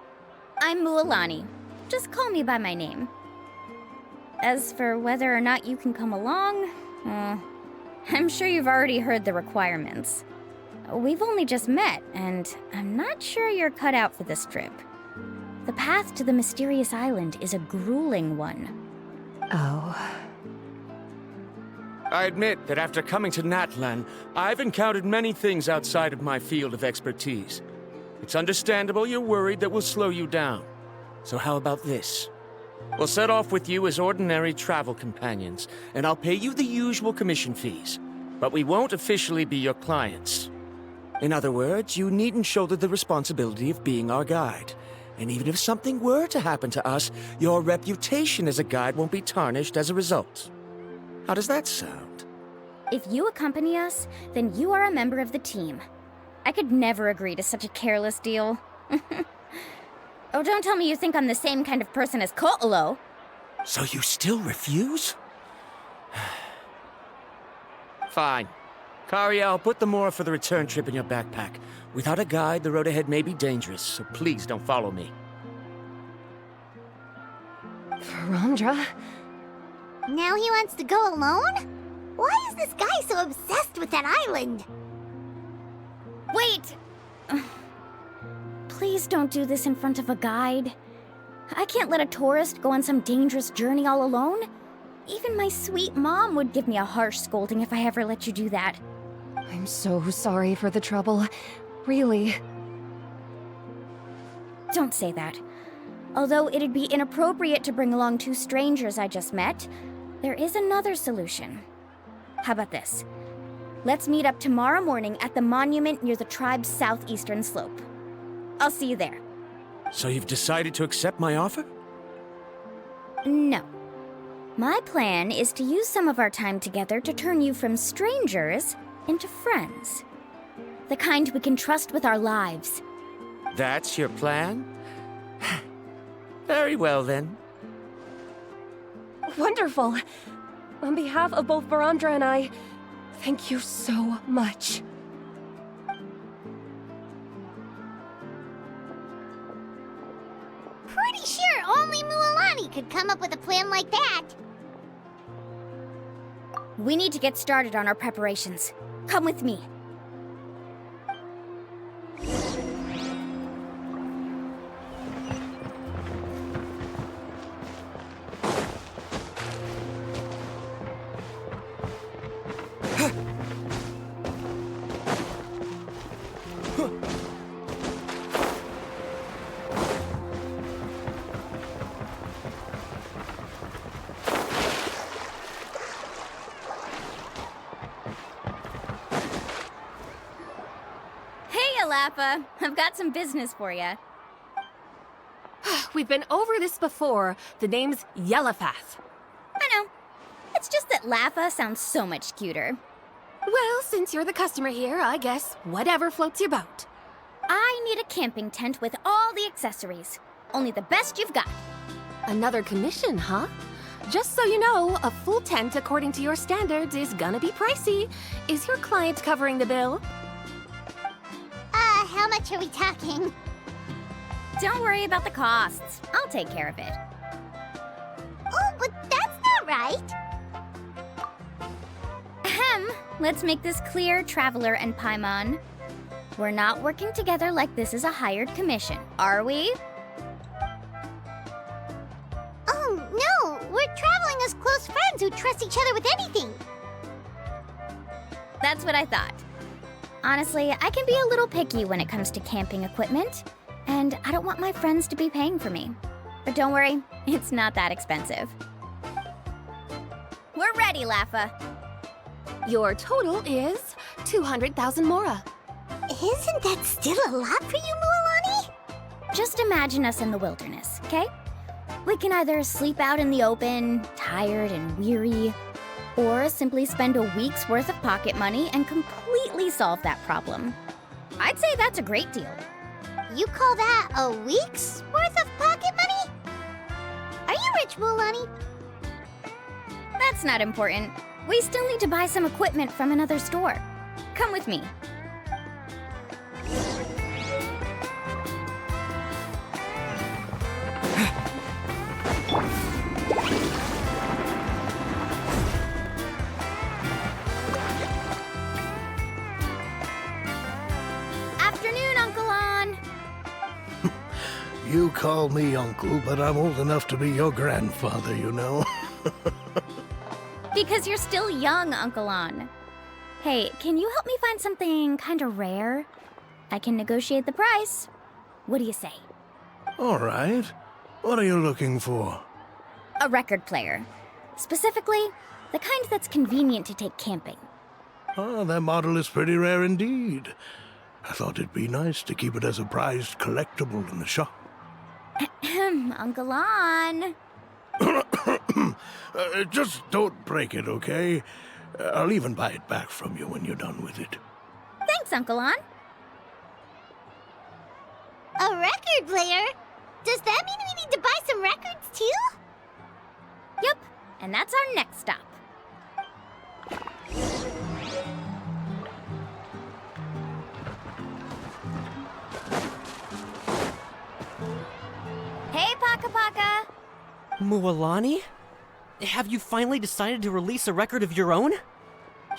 I'm Mualani. Just call me by my name. As for whether or not you can come along, I'm sure you've already heard the requirements. We've only just met, and I'm not sure you're cut out for this trip. The path to the mysterious island is a grueling one.
Oh.
I admit that after coming to Natlan, I've encountered many things outside of my field of expertise. It's understandable you're worried that we'll slow you down. So how about this? We'll set off with you as ordinary travel companions, and I'll pay you the usual commission fees. But we won't officially be your clients. In other words, you needn't shoulder the responsibility of being our guide. And even if something were to happen to us, your reputation as a guide won't be tarnished as a result. How does that sound?
If you accompany us, then you are a member of the team. I could never agree to such a careless deal. Oh, don't tell me you think I'm the same kind of person as Ko'olo.
So you still refuse? Fine. Karia, I'll put the Mora for the return trip in your backpack. Without a guide, the road ahead may be dangerous, so please don't follow me.
Varamdra?
Now he wants to go alone? Why is this guy so obsessed with that island?
Wait! Please don't do this in front of a guide. I can't let a tourist go on some dangerous journey all alone. Even my sweet mom would give me a harsh scolding if I ever let you do that.
I'm so sorry for the trouble. Really.
Don't say that. Although it'd be inappropriate to bring along two strangers I just met, there is another solution. How about this? Let's meet up tomorrow morning at the monument near the tribe's southeastern slope. I'll see you there.
So you've decided to accept my offer?
No. My plan is to use some of our time together to turn you from strangers into friends. The kind we can trust with our lives.
That's your plan? Very well, then.
Wonderful. On behalf of both Varamdra and I, thank you so much.
Pretty sure only Mualani could come up with a plan like that.
We need to get started on our preparations. Come with me. Lapa, I've got some business for you.
We've been over this before. The name's Yellowfath.
I know. It's just that Lapa sounds so much cuter.
Well, since you're the customer here, I guess whatever floats your boat.
I need a camping tent with all the accessories. Only the best you've got.
Another commission, huh?
Just so you know, a full tent according to your standards is gonna be pricey. Is your client covering the bill?
How much are we talking?
Don't worry about the costs. I'll take care of it.
Oh, but that's not right.
Ahem. Let's make this clear, Traveler and Paimon. We're not working together like this is a hired commission, are we?
Oh, no! We're traveling as close friends who trust each other with anything.
That's what I thought. Honestly, I can be a little picky when it comes to camping equipment, and I don't want my friends to be paying for me. But don't worry, it's not that expensive. We're ready, Laffa.
Your total is 200,000 mora.
Isn't that still a lot for you, Mualani?
Just imagine us in the wilderness, okay? We can either sleep out in the open, tired and weary, or simply spend a week's worth of pocket money and completely solve that problem. I'd say that's a great deal.
You call that a week's worth of pocket money? Are you rich, Mualani?
That's not important. We still need to buy some equipment from another store. Come with me. Afternoon, Uncle On.
You call me uncle, but I'm old enough to be your grandfather, you know.
Because you're still young, Uncle On. Hey, can you help me find something kind of rare? I can negotiate the price. What do you say?
All right. What are you looking for?
A record player. Specifically, the kind that's convenient to take camping.
Ah, that model is pretty rare indeed. I thought it'd be nice to keep it as a prized collectible in the shop.
Uncle On.
Just don't break it, okay? I'll even buy it back from you when you're done with it.
Thanks, Uncle On.
A record player? Does that mean we need to buy some records too?
Yep, and that's our next stop. Hey, Paka Paka!
Mualani? Have you finally decided to release a record of your own?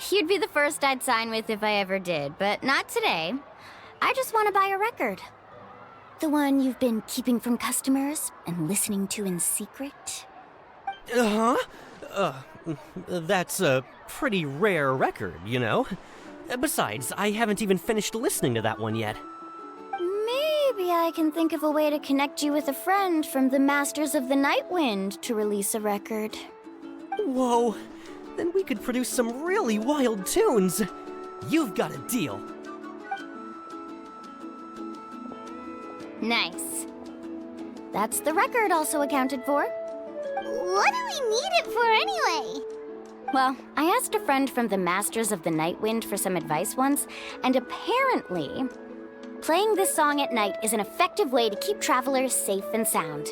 You'd be the first I'd sign with if I ever did, but not today. I just want to buy a record. The one you've been keeping from customers and listening to in secret?
That's a pretty rare record, you know? Besides, I haven't even finished listening to that one yet.
Maybe I can think of a way to connect you with a friend from the Masters of the Night Wind to release a record.
Whoa, then we could produce some really wild tunes. You've got a deal.
Nice. That's the record also accounted for.
What do we need it for anyway?
Well, I asked a friend from the Masters of the Night Wind for some advice once, and apparently, playing this song at night is an effective way to keep travelers safe and sound.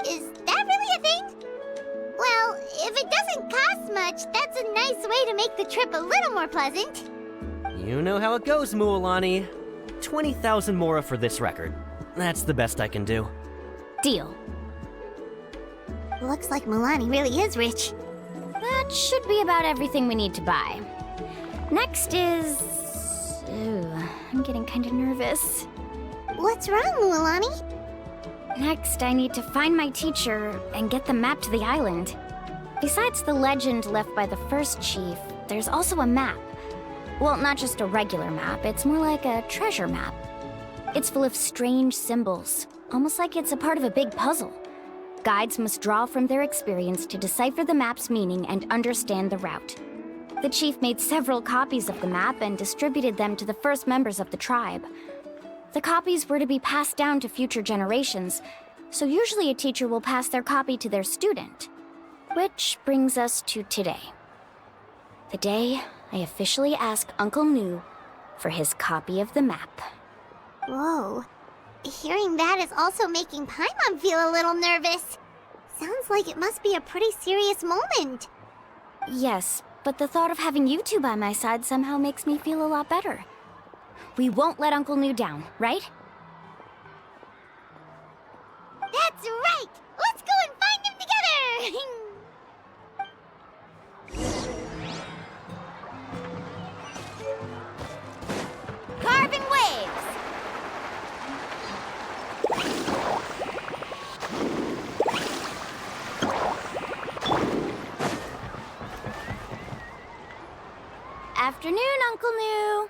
Is that really a thing? Well, if it doesn't cost much, that's a nice way to make the trip a little more pleasant.
You know how it goes, Mualani. 20,000 mora for this record. That's the best I can do.
Deal.
Looks like Mualani really is rich.
That should be about everything we need to buy. Next is... Ooh, I'm getting kind of nervous.
What's wrong, Mualani?
Next, I need to find my teacher and get the map to the island. Besides the legend left by the first chief, there's also a map. Well, not just a regular map, it's more like a treasure map. It's full of strange symbols, almost like it's a part of a big puzzle. Guides must draw from their experience to decipher the map's meaning and understand the route. The chief made several copies of the map and distributed them to the first members of the tribe. The copies were to be passed down to future generations, so usually a teacher will pass their copy to their student. Which brings us to today. The day I officially ask Uncle Nu for his copy of the map.
Whoa. Hearing that is also making Paimon feel a little nervous. Sounds like it must be a pretty serious moment.
Yes, but the thought of having you two by my side somehow makes me feel a lot better. We won't let Uncle New down, right?
That's right! Let's go and find him together!
Carving waves! Afternoon, Uncle New.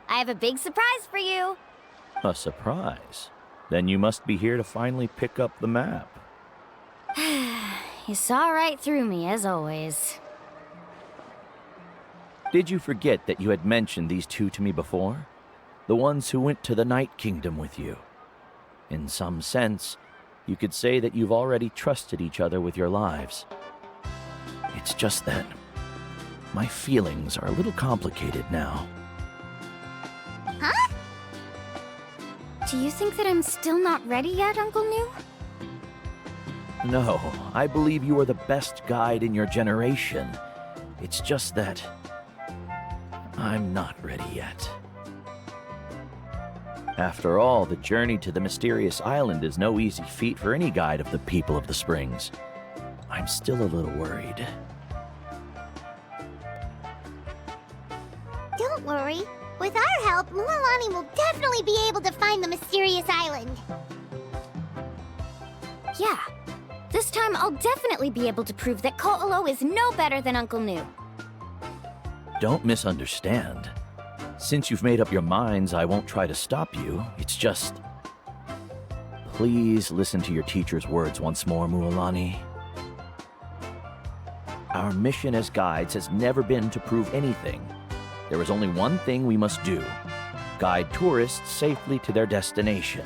I have a big surprise for you.
A surprise? Then you must be here to finally pick up the map.
You saw right through me, as always.
Did you forget that you had mentioned these two to me before? The ones who went to the Night Kingdom with you. In some sense, you could say that you've already trusted each other with your lives. It's just that my feelings are a little complicated now.
Huh?
Do you think that I'm still not ready yet, Uncle New?
No, I believe you are the best guide in your generation. It's just that I'm not ready yet. After all, the journey to the mysterious island is no easy feat for any guide of the people of the Springs. I'm still a little worried.
Don't worry. With our help, Mualani will definitely be able to find the mysterious island.
Yeah. This time I'll definitely be able to prove that Ko'olo is no better than Uncle New.
Don't misunderstand. Since you've made up your minds, I won't try to stop you. It's just... Please listen to your teacher's words once more, Mualani. Our mission as guides has never been to prove anything. There is only one thing we must do. Guide tourists safely to their destination.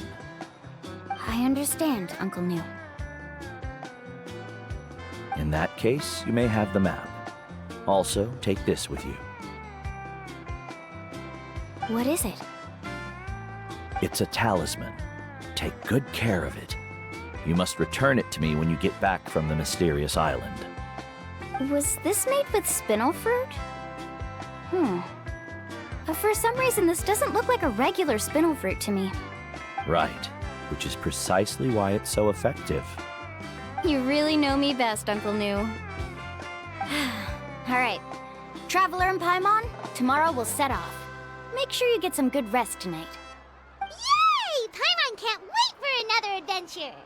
I understand, Uncle New.
In that case, you may have the map. Also, take this with you.
What is it?
It's a talisman. Take good care of it. You must return it to me when you get back from the mysterious island.
Was this made with spinel fruit? For some reason, this doesn't look like a regular spinel fruit to me.
Right, which is precisely why it's so effective.
You really know me best, Uncle New. All right. Traveler and Paimon, tomorrow we'll set off. Make sure you get some good rest tonight.
Yay! Paimon can't wait for another adventure!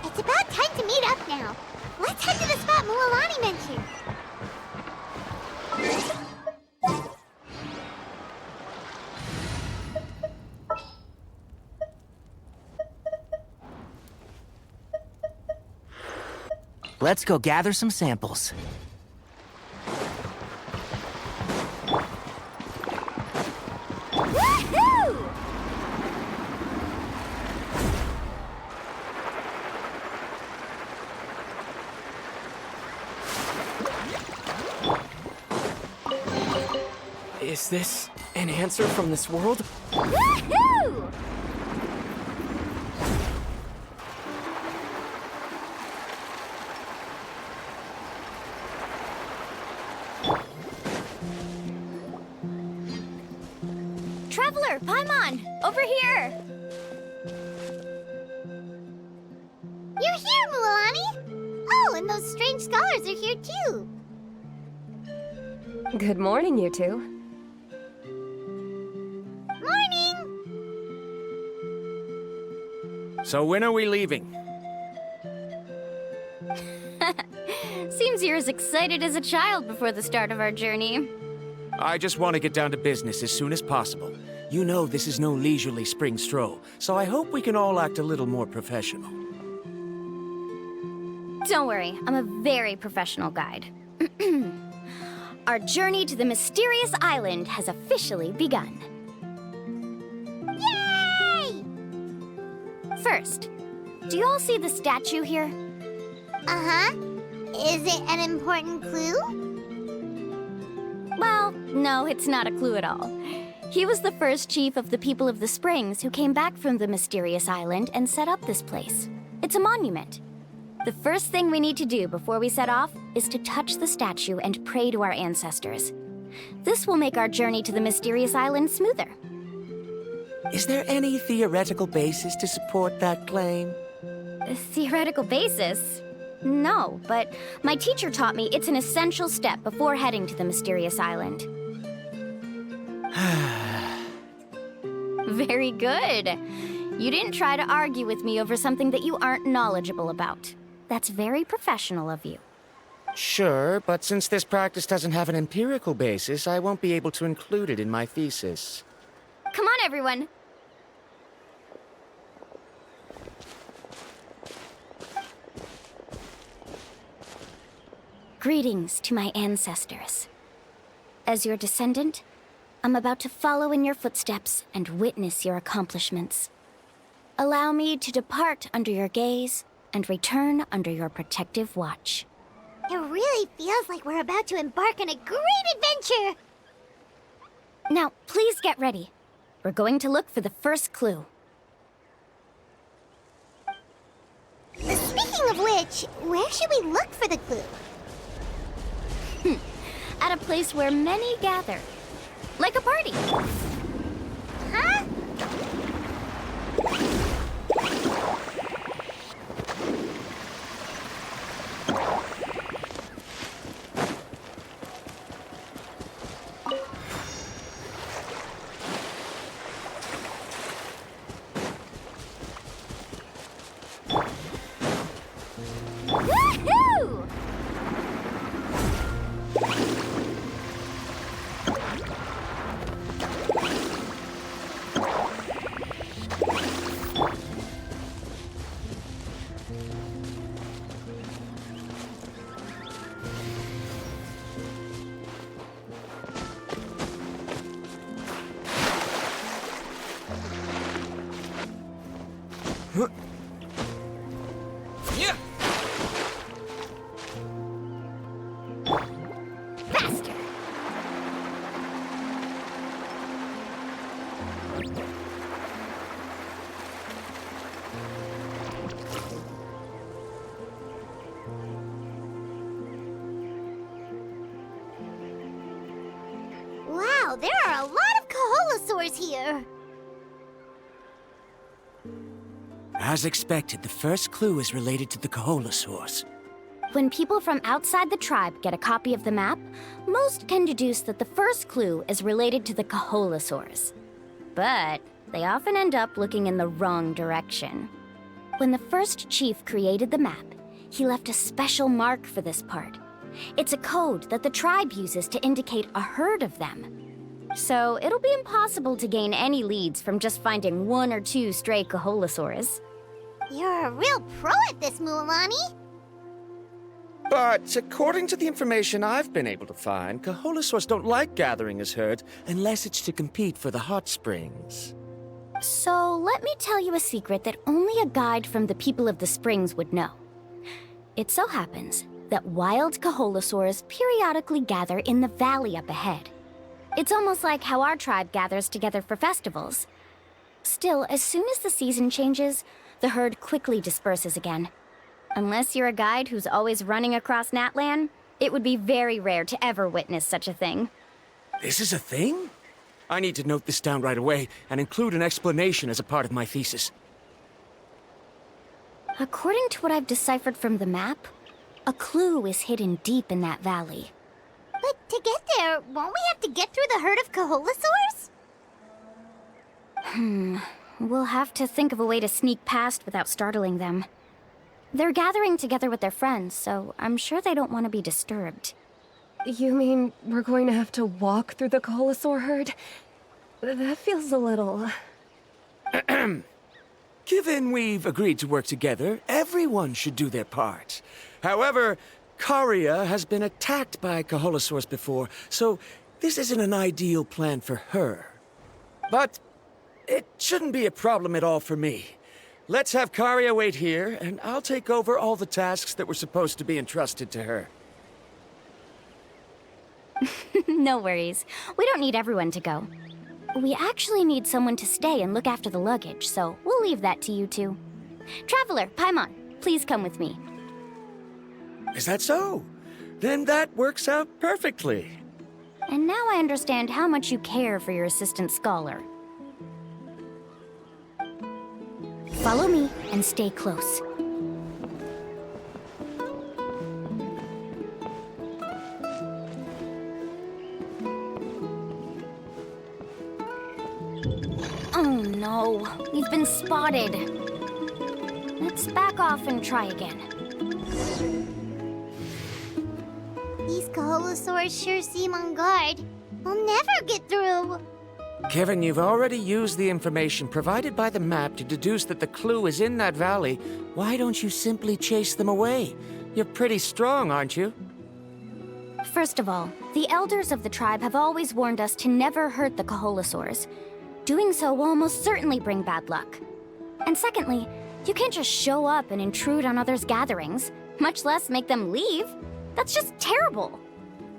It's about time to meet up now. Let's head to the spot Mualani mentioned.
Let's go gather some samples.
Woohoo!
Is this an answer from this world?
Woohoo!
Traveler, Paimon, over here!
You're here, Mualani! Oh, and those strange scholars are here too.
Good morning, you two.
Morning!
So when are we leaving?
Seems you're as excited as a child before the start of our journey.
I just want to get down to business as soon as possible. You know this is no leisurely spring stroll, so I hope we can all act a little more professional.
Don't worry, I'm a very professional guide. Our journey to the mysterious island has officially begun.
Yay!
First, do you all see the statue here?
Uh-huh. Is it an important clue?
Well, no, it's not a clue at all. He was the first chief of the people of the Springs who came back from the mysterious island and set up this place. It's a monument. The first thing we need to do before we set off is to touch the statue and pray to our ancestors. This will make our journey to the mysterious island smoother.
Is there any theoretical basis to support that claim?
A theoretical basis? No, but my teacher taught me it's an essential step before heading to the mysterious island. Very good. You didn't try to argue with me over something that you aren't knowledgeable about. That's very professional of you.
Sure, but since this practice doesn't have an empirical basis, I won't be able to include it in my thesis.
Come on, everyone. Greetings to my ancestors. As your descendant, I'm about to follow in your footsteps and witness your accomplishments. Allow me to depart under your gaze and return under your protective watch.
It really feels like we're about to embark on a great adventure!
Now, please get ready. We're going to look for the first clue.
Speaking of which, where should we look for the clue?
At a place where many gather. Like a party.
Huh?
Woohoo! Faster!
Wow, there are a lot of Kaholosaurs here!
As expected, the first clue is related to the Kaholosaurs.
When people from outside the tribe get a copy of the map, most can deduce that the first clue is related to the Kaholosaurs. But they often end up looking in the wrong direction. When the first chief created the map, he left a special mark for this part. It's a code that the tribe uses to indicate a herd of them. So it'll be impossible to gain any leads from just finding one or two stray Kaholosaurs.
You're a real pro at this, Mualani!
But according to the information I've been able to find, Kaholosaurs don't like gathering as herds unless it's to compete for the hot springs.
So let me tell you a secret that only a guide from the people of the springs would know. It so happens that wild Kaholosaurs periodically gather in the valley up ahead. It's almost like how our tribe gathers together for festivals. Still, as soon as the season changes, the herd quickly disperses again. Unless you're a guide who's always running across Natlan, it would be very rare to ever witness such a thing.
This is a thing? I need to note this down right away and include an explanation as a part of my thesis.
According to what I've deciphered from the map, a clue is hidden deep in that valley.
But to get there, won't we have to get through the herd of Kaholosaurs?
We'll have to think of a way to sneak past without startling them. They're gathering together with their friends, so I'm sure they don't want to be disturbed.
You mean we're going to have to walk through the Kaholosaur herd? That feels a little...
Given we've agreed to work together, everyone should do their part. However, Karia has been attacked by Kaholosaurs before, so this isn't an ideal plan for her. But it shouldn't be a problem at all for me. Let's have Karia wait here, and I'll take over all the tasks that were supposed to be entrusted to her.
No worries. We don't need everyone to go. We actually need someone to stay and look after the luggage, so we'll leave that to you two. Traveler, Paimon, please come with me.
Is that so? Then that works out perfectly.
And now I understand how much you care for your assistant scholar. Follow me and stay close. Oh no, we've been spotted. Let's back off and try again.
These Kaholosaurs sure seem on guard. We'll never get through.
Kevin, you've already used the information provided by the map to deduce that the clue is in that valley. Why don't you simply chase them away? You're pretty strong, aren't you?
First of all, the elders of the tribe have always warned us to never hurt the Kaholosaurs. Doing so will almost certainly bring bad luck. And secondly, you can't just show up and intrude on others' gatherings, much less make them leave. That's just terrible.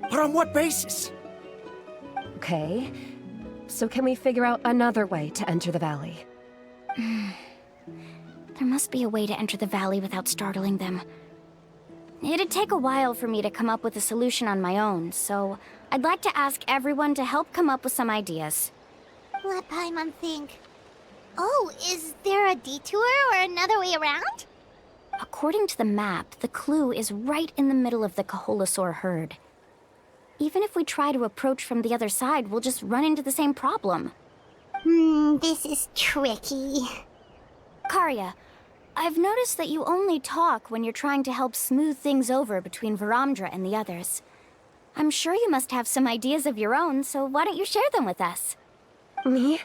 But on what basis?
Okay. So can we figure out another way to enter the valley?
There must be a way to enter the valley without startling them. It'd take a while for me to come up with a solution on my own, so I'd like to ask everyone to help come up with some ideas.
Let Paimon think. Oh, is there a detour or another way around?
According to the map, the clue is right in the middle of the Kaholosaur herd. Even if we try to approach from the other side, we'll just run into the same problem.
This is tricky.
Karia, I've noticed that you only talk when you're trying to help smooth things over between Varamdra and the others. I'm sure you must have some ideas of your own, so why don't you share them with us?
Me?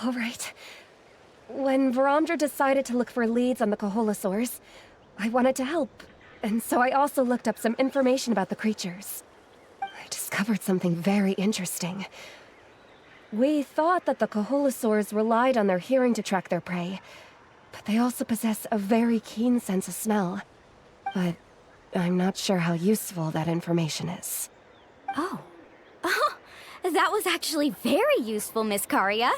All right. When Varamdra decided to look for leads on the Kaholosaurs, I wanted to help, and so I also looked up some information about the creatures. I discovered something very interesting. We thought that the Kaholosaurs relied on their hearing to track their prey, but they also possess a very keen sense of smell. But I'm not sure how useful that information is.
Oh. Oh, that was actually very useful, Miss Karia.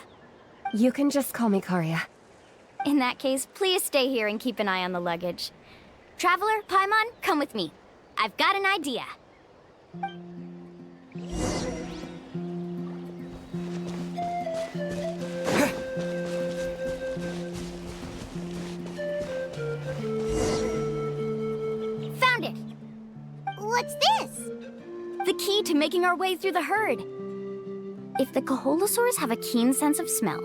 You can just call me Karia.
In that case, please stay here and keep an eye on the luggage. Traveler, Paimon, come with me. I've got an idea. Found it!
What's this?
The key to making our way through the herd. If the Kaholosaurs have a keen sense of smell,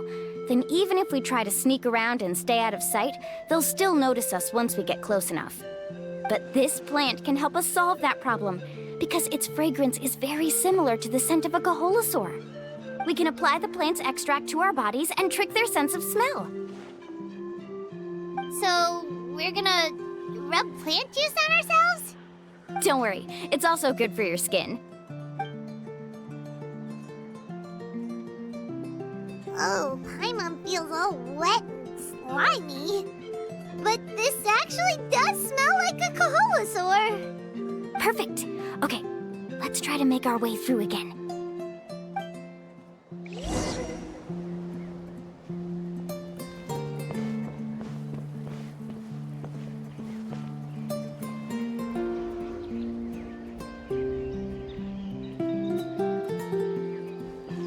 then even if we try to sneak around and stay out of sight, they'll still notice us once we get close enough. But this plant can help us solve that problem, because its fragrance is very similar to the scent of a Kaholosaur. We can apply the plant's extract to our bodies and trick their sense of smell.
So, we're gonna rub plant juice on ourselves?
Don't worry, it's also good for your skin.
Oh, Paimon feels all wet and slimy. But this actually does smell like a Kaholosaur.
Perfect. Okay, let's try to make our way through again.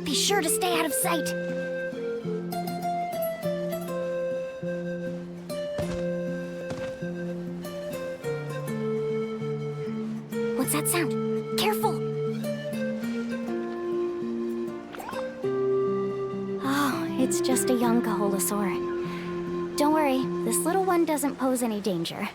Be sure to stay out of sight. What's that sound? Careful! Oh, it's just a young Kaholosaur. Don't worry, this little one doesn't pose any danger.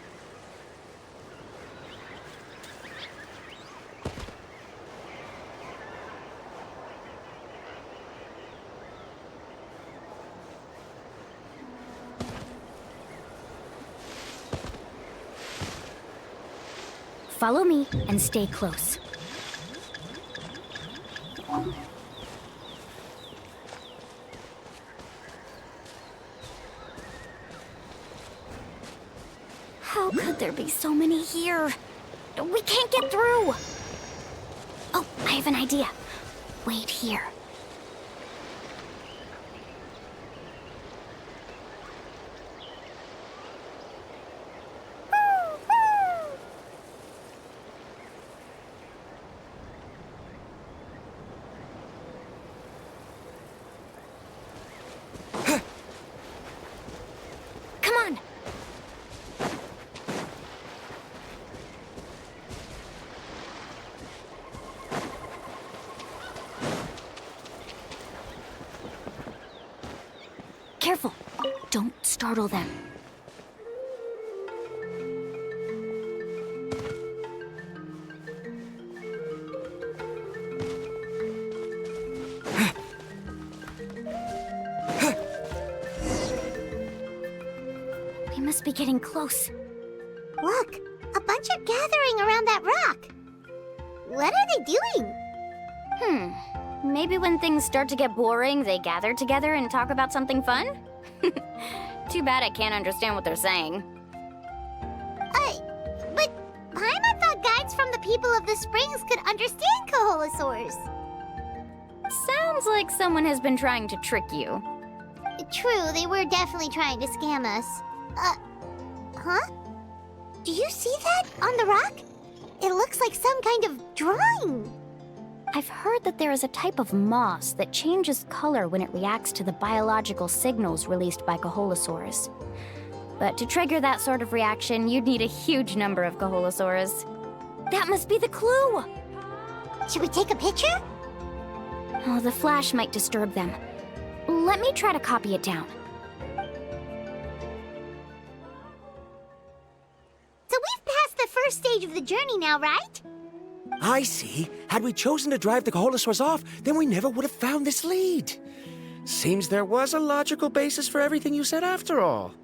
Follow me and stay close. How could there be so many here? We can't get through! Oh, I have an idea. Wait here. Come on! Careful! Don't startle them. We must be getting close.
Look, a bunch are gathering around that rock. What are they doing?
Maybe when things start to get boring, they gather together and talk about something fun? Too bad I can't understand what they're saying.
But Paimon thought guides from the people of the springs could understand Kaholosaurs.
Sounds like someone has been trying to trick you.
True, they were definitely trying to scam us. Huh? Do you see that on the rock? It looks like some kind of drawing.
I've heard that there is a type of moss that changes color when it reacts to the biological signals released by Kaholosaurs. But to trigger that sort of reaction, you'd need a huge number of Kaholosaurs. That must be the clue!
Should we take a picture?
Oh, the flash might disturb them. Let me try to copy it down.
So we've passed the first stage of the journey now, right?
I see. Had we chosen to drive the Kaholosaurs off, then we never would have found this lead. Seems there was a logical basis for everything you said after all.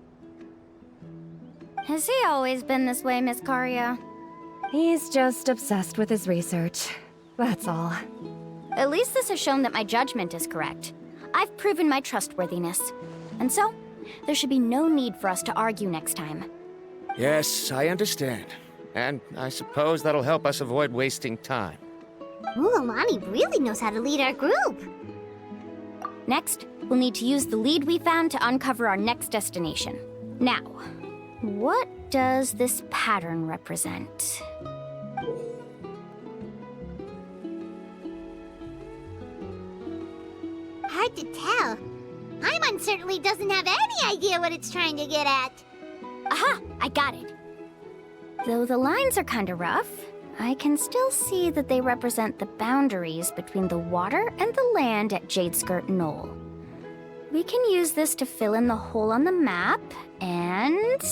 Has he always been this way, Miss Karia?
He's just obsessed with his research. That's all.
At least this has shown that my judgment is correct. I've proven my trustworthiness. And so, there should be no need for us to argue next time.
Yes, I understand. And I suppose that'll help us avoid wasting time.
Alani really knows how to lead our group.
Next, we'll need to use the lead we found to uncover our next destination. Now, what does this pattern represent?
Hard to tell. Paimon certainly doesn't have any idea what it's trying to get at.
Aha! I got it. Though the lines are kinda rough, I can still see that they represent the boundaries between the water and the land at Jadeskirt Knoll. We can use this to fill in the hole on the map and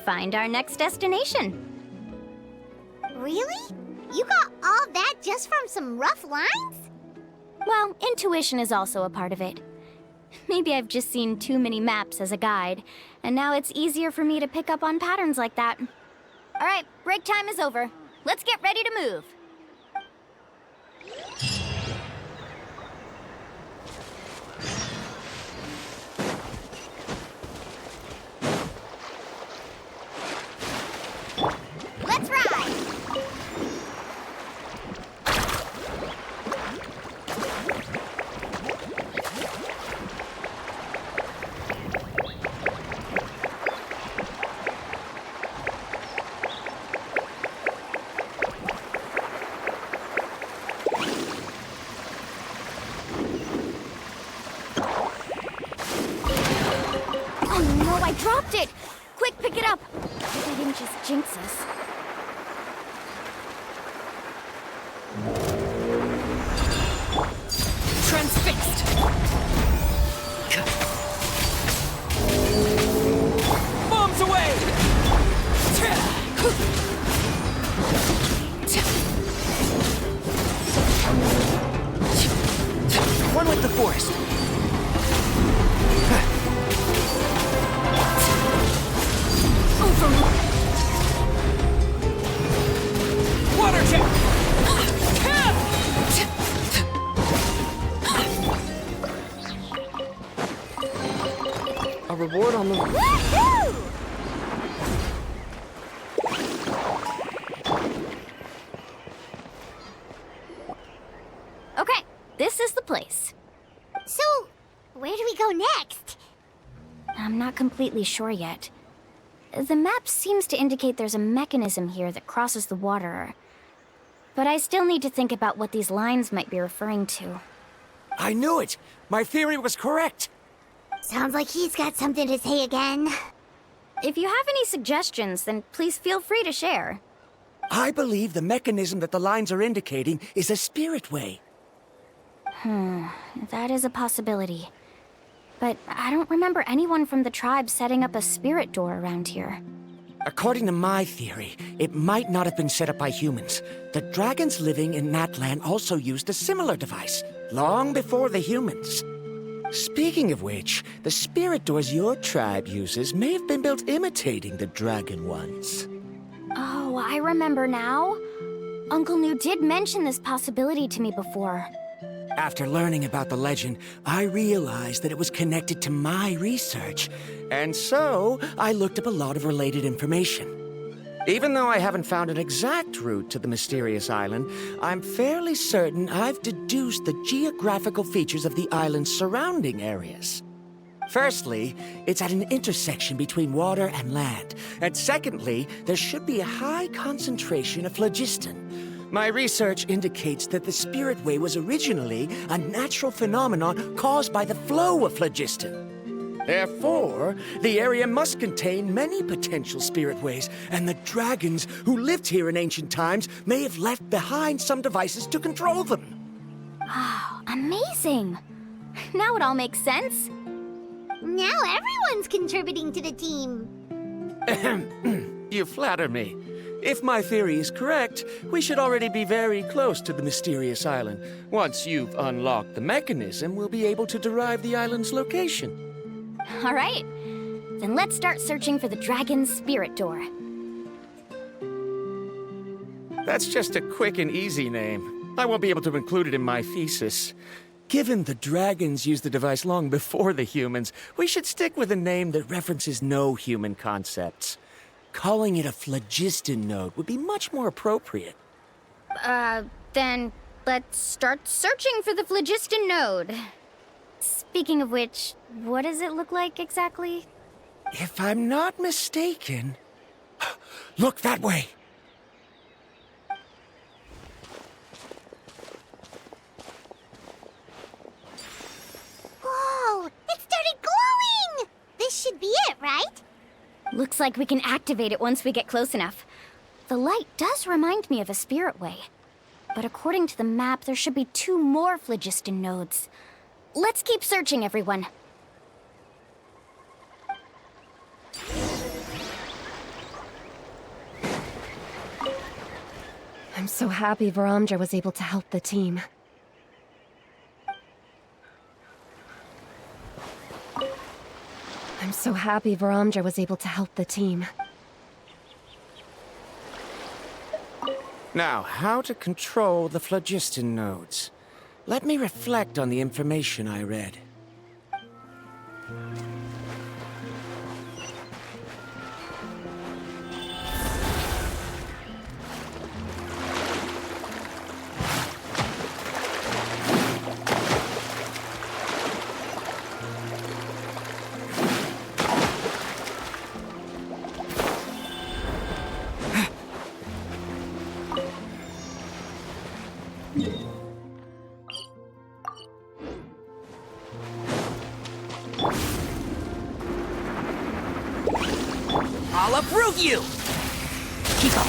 find our next destination.
Really? You got all that just from some rough lines?
Well, intuition is also a part of it. Maybe I've just seen too many maps as a guide, and now it's easier for me to pick up on patterns like that. All right, break time is over. Let's get ready to move.
Let's ride!
Oh no, I dropped it! Quick, pick it up! Hope I didn't just jinx us.
Transfixed! Bombs away! One with the forest.
A reward on the...
Woohoo! Okay, this is the place.
So, where do we go next?
I'm not completely sure yet. The map seems to indicate there's a mechanism here that crosses the water. But I still need to think about what these lines might be referring to.
I knew it! My theory was correct!
Sounds like he's got something to say again.
If you have any suggestions, then please feel free to share.
I believe the mechanism that the lines are indicating is a spirit way.
That is a possibility. But I don't remember anyone from the tribe setting up a spirit door around here.
According to my theory, it might not have been set up by humans. The dragons living in that land also used a similar device, long before the humans. Speaking of which, the spirit doors your tribe uses may have been built imitating the dragon ones.
Oh, I remember now. Uncle New did mention this possibility to me before.
After learning about the legend, I realized that it was connected to my research, and so I looked up a lot of related information. Even though I haven't found an exact route to the mysterious island, I'm fairly certain I've deduced the geographical features of the island's surrounding areas. Firstly, it's at an intersection between water and land, and secondly, there should be a high concentration of phlogiston. My research indicates that the Spirit Way was originally a natural phenomenon caused by the flow of phlogiston. Therefore, the area must contain many potential Spirit Ways, and the dragons who lived here in ancient times may have left behind some devices to control them.
Wow, amazing! Now it all makes sense.
Now everyone's contributing to the team.
You flatter me. If my theory is correct, we should already be very close to the mysterious island. Once you've unlocked the mechanism, we'll be able to derive the island's location.
All right. Then let's start searching for the dragon's spirit door.
That's just a quick and easy name. I won't be able to include it in my thesis. Given the dragons used the device long before the humans, we should stick with a name that references no human concepts. Calling it a phlogiston node would be much more appropriate.
Then let's start searching for the phlogiston node. Speaking of which, what does it look like exactly?
If I'm not mistaken... Look that way!
Whoa! It started glowing! This should be it, right?
Looks like we can activate it once we get close enough. The light does remind me of a spirit way. But according to the map, there should be 2 more phlogiston nodes. Let's keep searching, everyone.
I'm so happy Varamdra was able to help the team. I'm so happy Varamdra was able to help the team.
Now, how to control the phlogiston nodes. Let me reflect on the information I read.
I'll uproot you! Keep up.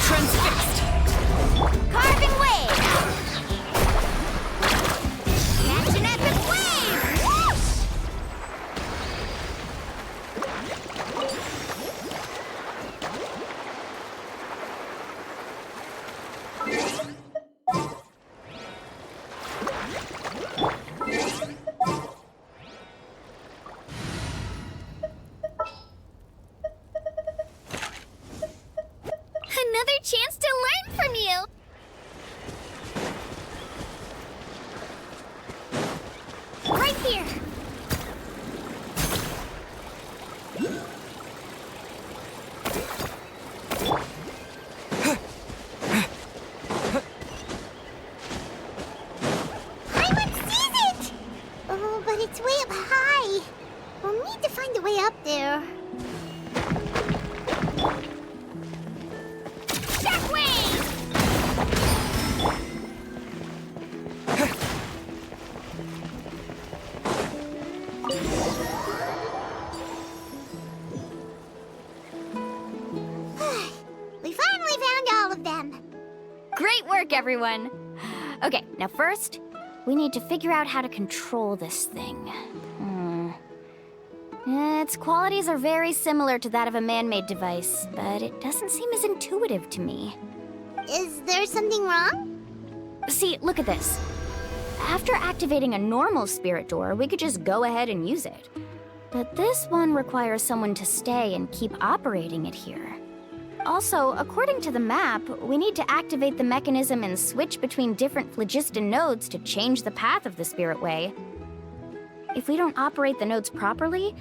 Transfixed!
Carving wave! Catch an epic wave! Whoosh!
everyone. Okay, now first, we need to figure out how to control this thing. Its qualities are very similar to that of a man-made device, but it doesn't seem as intuitive to me.
Is there something wrong?
See, look at this. After activating a normal spirit door, we could just go ahead and use it. But this one requires someone to stay and keep operating it here. Also, according to the map, we need to activate the mechanism and switch between different phlogiston nodes to change the path of the spirit way. If we don't operate the nodes properly,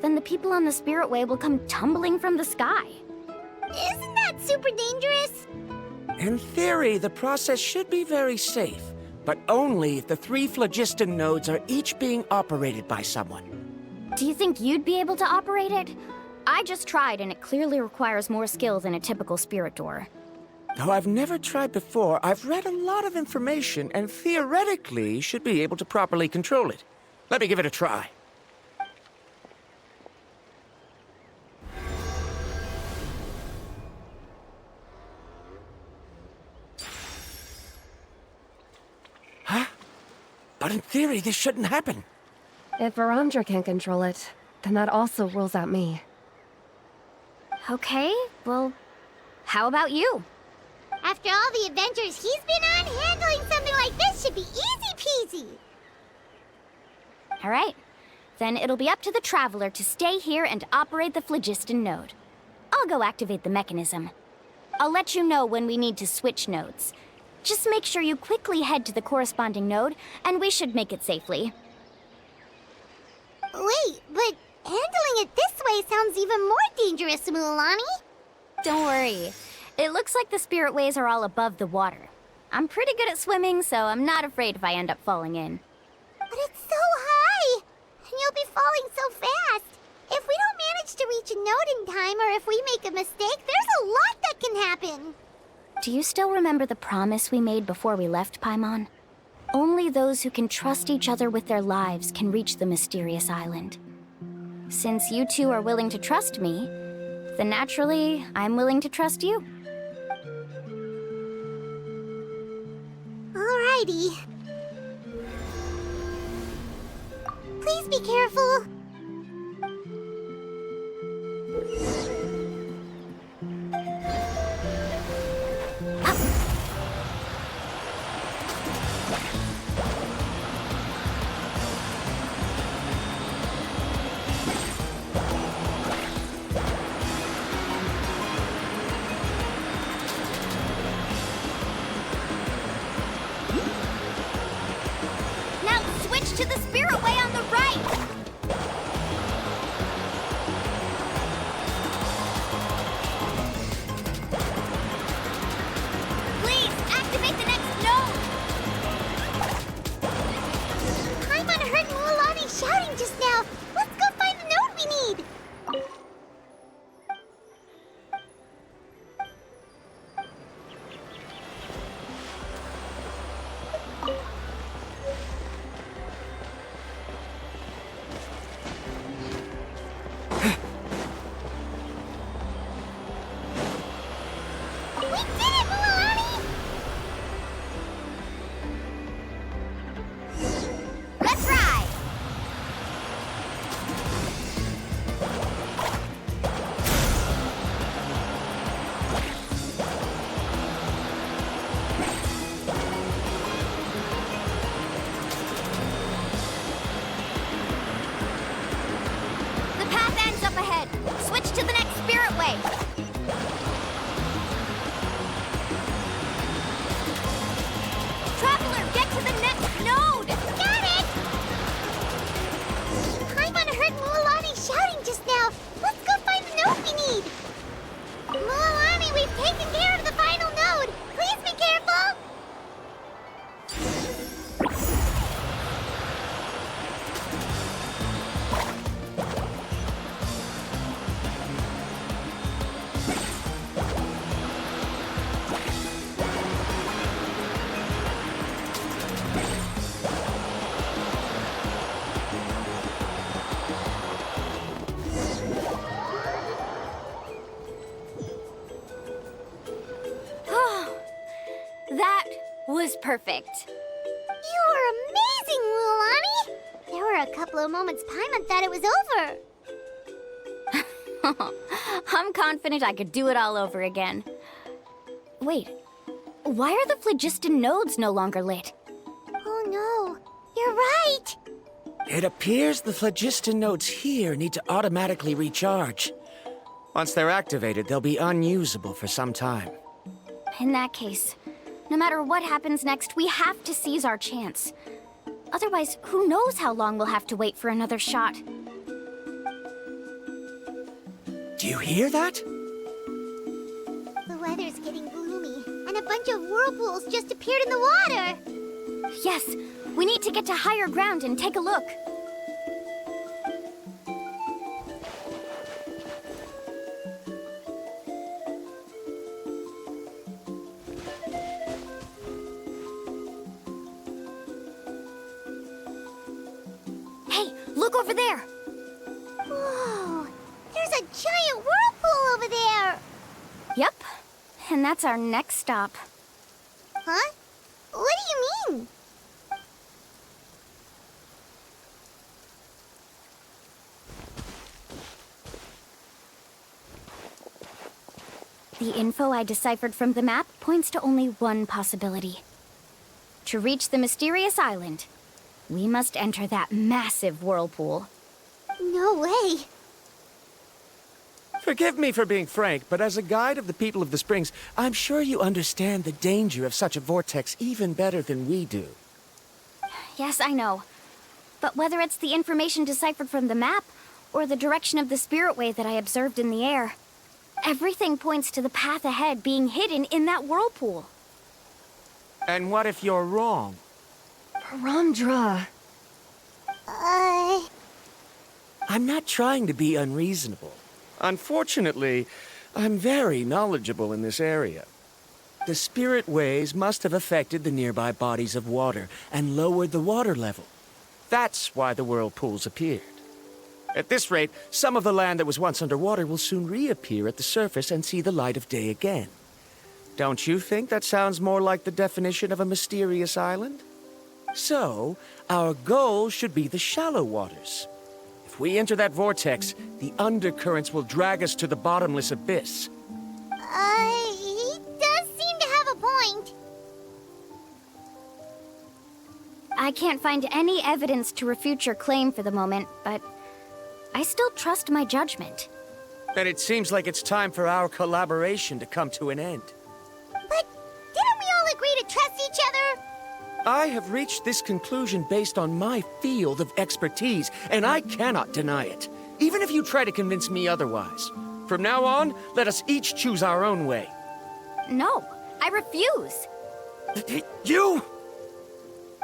then the people on the spirit way will come tumbling from the sky.
Isn't that super dangerous?
In theory, the process should be very safe, but only if the 3 phlogiston nodes are each being operated by someone.
Do you think you'd be able to operate it? I just tried, and it clearly requires more skill than a typical spirit door.
Though I've never tried before, I've read a lot of information and theoretically should be able to properly control it. Let me give it a try. Huh? But in theory, this shouldn't happen.
If Varamdra can control it, then that also rules out me.
Okay, well, how about you?
After all the adventures he's been on, handling something like this should be easy peasy.
All right, then it'll be up to the Traveler to stay here and operate the phlogiston node. I'll go activate the mechanism. I'll let you know when we need to switch nodes. Just make sure you quickly head to the corresponding node, and we should make it safely.
Wait, but handling it this way sounds even more dangerous, Mualani.
Don't worry. It looks like the spirit ways are all above the water. I'm pretty good at swimming, so I'm not afraid if I end up falling in.
But it's so high! And you'll be falling so fast! If we don't manage to reach a node in time, or if we make a mistake, there's a lot that can happen!
Do you still remember the promise we made before we left, Paimon? Only those who can trust each other with their lives can reach the mysterious island. Since you two are willing to trust me, then naturally, I'm willing to trust you.
Alrighty. Please be careful.
Now switch to the spirit way on the right! Please, activate the next node!
Paimon heard Mualani shouting just now. Let's go find the node we need. We did it, Mualani!
Let's ride! The path ends up ahead. Switch to the next spirit way. Traveler, get to the next node!
Got it! Paimon heard Mualani shouting just now. Let's go find the node we need. Mualani, we've taken care of the final node. Please be careful.
perfect.
You were amazing, Luolani! There were a couple of moments Paimon thought it was over.
I'm confident I could do it all over again. Wait, why are the phlogiston nodes no longer lit?
Oh no, you're right!
It appears the phlogiston nodes here need to automatically recharge. Once they're activated, they'll be unusable for some time.
In that case, no matter what happens next, we have to seize our chance. Otherwise, who knows how long we'll have to wait for another shot.
Do you hear that?
The weather's getting gloomy, and a bunch of whirlpools just appeared in the water!
Yes, we need to get to higher ground and take a look. Hey, look over there!
Whoa! There's a giant whirlpool over there!
Yep, and that's our next stop.
Huh? What do you mean?
The info I deciphered from the map points to only one possibility. To reach the mysterious island, we must enter that massive whirlpool.
No way!
Forgive me for being frank, but as a guide of the people of the Springs, I'm sure you understand the danger of such a vortex even better than we do.
Yes, I know. But whether it's the information deciphered from the map, or the direction of the spirit wave that I observed in the air, everything points to the path ahead being hidden in that whirlpool.
And what if you're wrong?
Paramdra.
I'm not trying to be unreasonable. Unfortunately, I'm very knowledgeable in this area. The spirit waves must have affected the nearby bodies of water and lowered the water level. That's why the whirlpools appeared. At this rate, some of the land that was once underwater will soon reappear at the surface and see the light of day again. Don't you think that sounds more like the definition of a mysterious island? So, our goal should be the shallow waters. If we enter that vortex, the undercurrents will drag us to the bottomless abyss.
He does seem to have a point.
I can't find any evidence to refute your claim for the moment, but I still trust my judgment.
And it seems like it's time for our collaboration to come to an end.
But didn't we all agree to trust each other?
I have reached this conclusion based on my field of expertise, and I cannot deny it, even if you try to convince me otherwise. From now on, let us each choose our own way.
No, I refuse.
You!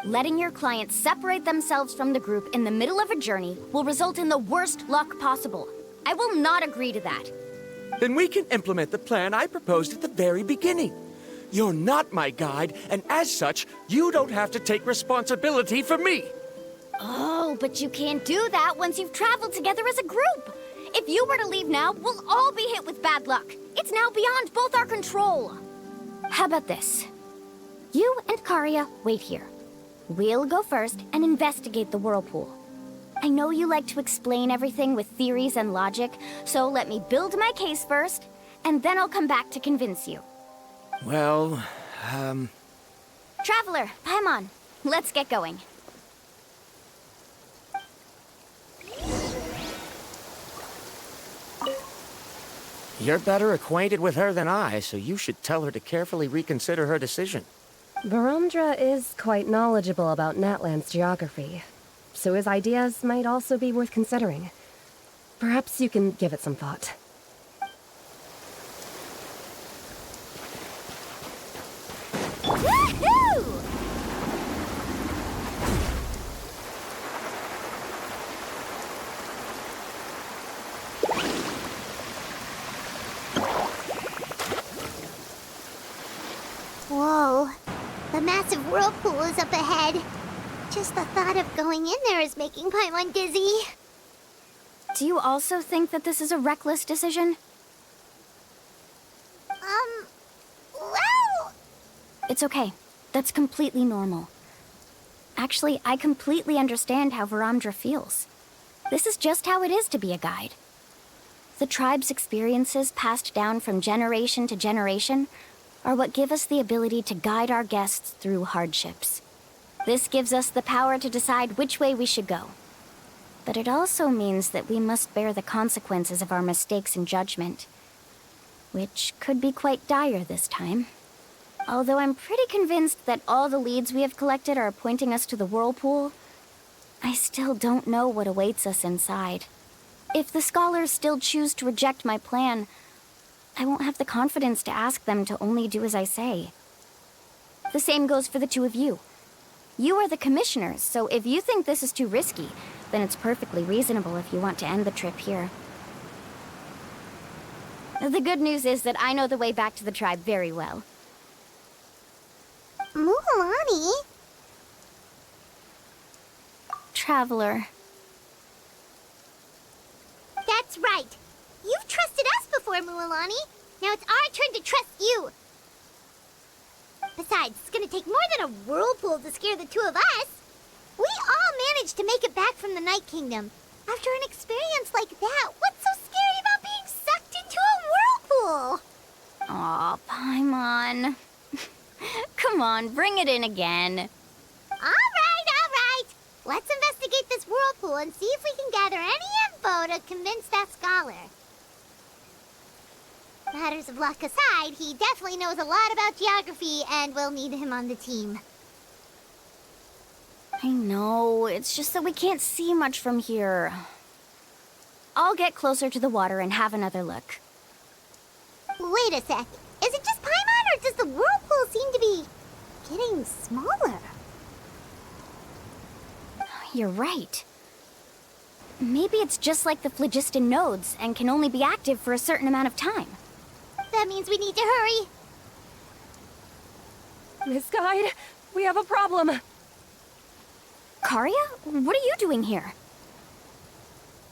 Letting your clients separate themselves from the group in the middle of a journey will result in the worst luck possible. I will not agree to that.
Then we can implement the plan I proposed at the very beginning. You're not my guide, and as such, you don't have to take responsibility for me.
Oh, but you can't do that once you've traveled together as a group. If you were to leave now, we'll all be hit with bad luck. It's now beyond both our control. How about this? You and Karia wait here. We'll go first and investigate the whirlpool. I know you like to explain everything with theories and logic, so let me build my case first, and then I'll come back to convince you.
Well,
Traveler, Paimon, let's get going.
You're better acquainted with her than I, so you should tell her to carefully reconsider her decision.
Paramdra is quite knowledgeable about Natland's geography, so his ideas might also be worth considering. Perhaps you can give it some thought.
Woohoo!
Whoa. The massive whirlpool is up ahead. Just the thought of going in there is making Paimon dizzy.
Do you also think that this is a reckless decision?
Well...
It's okay. That's completely normal. Actually, I completely understand how Varamdra feels. This is just how it is to be a guide. The tribe's experiences passed down from generation to generation are what give us the ability to guide our guests through hardships. This gives us the power to decide which way we should go. But it also means that we must bear the consequences of our mistakes and judgment, which could be quite dire this time. Although I'm pretty convinced that all the leads we have collected are pointing us to the whirlpool, I still don't know what awaits us inside. If the scholars still choose to reject my plan, I won't have the confidence to ask them to only do as I say. The same goes for the two of you. You are the commissioners, so if you think this is too risky, then it's perfectly reasonable if you want to end the trip here. The good news is that I know the way back to the tribe very well.
Mualani?
Traveler.
That's right. You've trusted us before, Mualani. Now it's our turn to trust you. Besides, it's gonna take more than a whirlpool to scare the two of us. We all managed to make it back from the Night Kingdom. After an experience like that, what's so scary about being sucked into a whirlpool?
Aw, Paimon. Come on, bring it in again.
All right. Let's investigate this whirlpool and see if we can gather any info to convince that scholar. Matters of luck aside, he definitely knows a lot about geography, and we'll need him on the team.
I know, it's just that we can't see much from here. I'll get closer to the water and have another look.
Wait a sec. Is it just Paimon, or does the whirlpool seem to be getting smaller?
You're right. Maybe it's just like the phlogiston nodes and can only be active for a certain amount of time.
That means we need to hurry.
Miss Guide, we have a problem.
Karya? What are you doing here?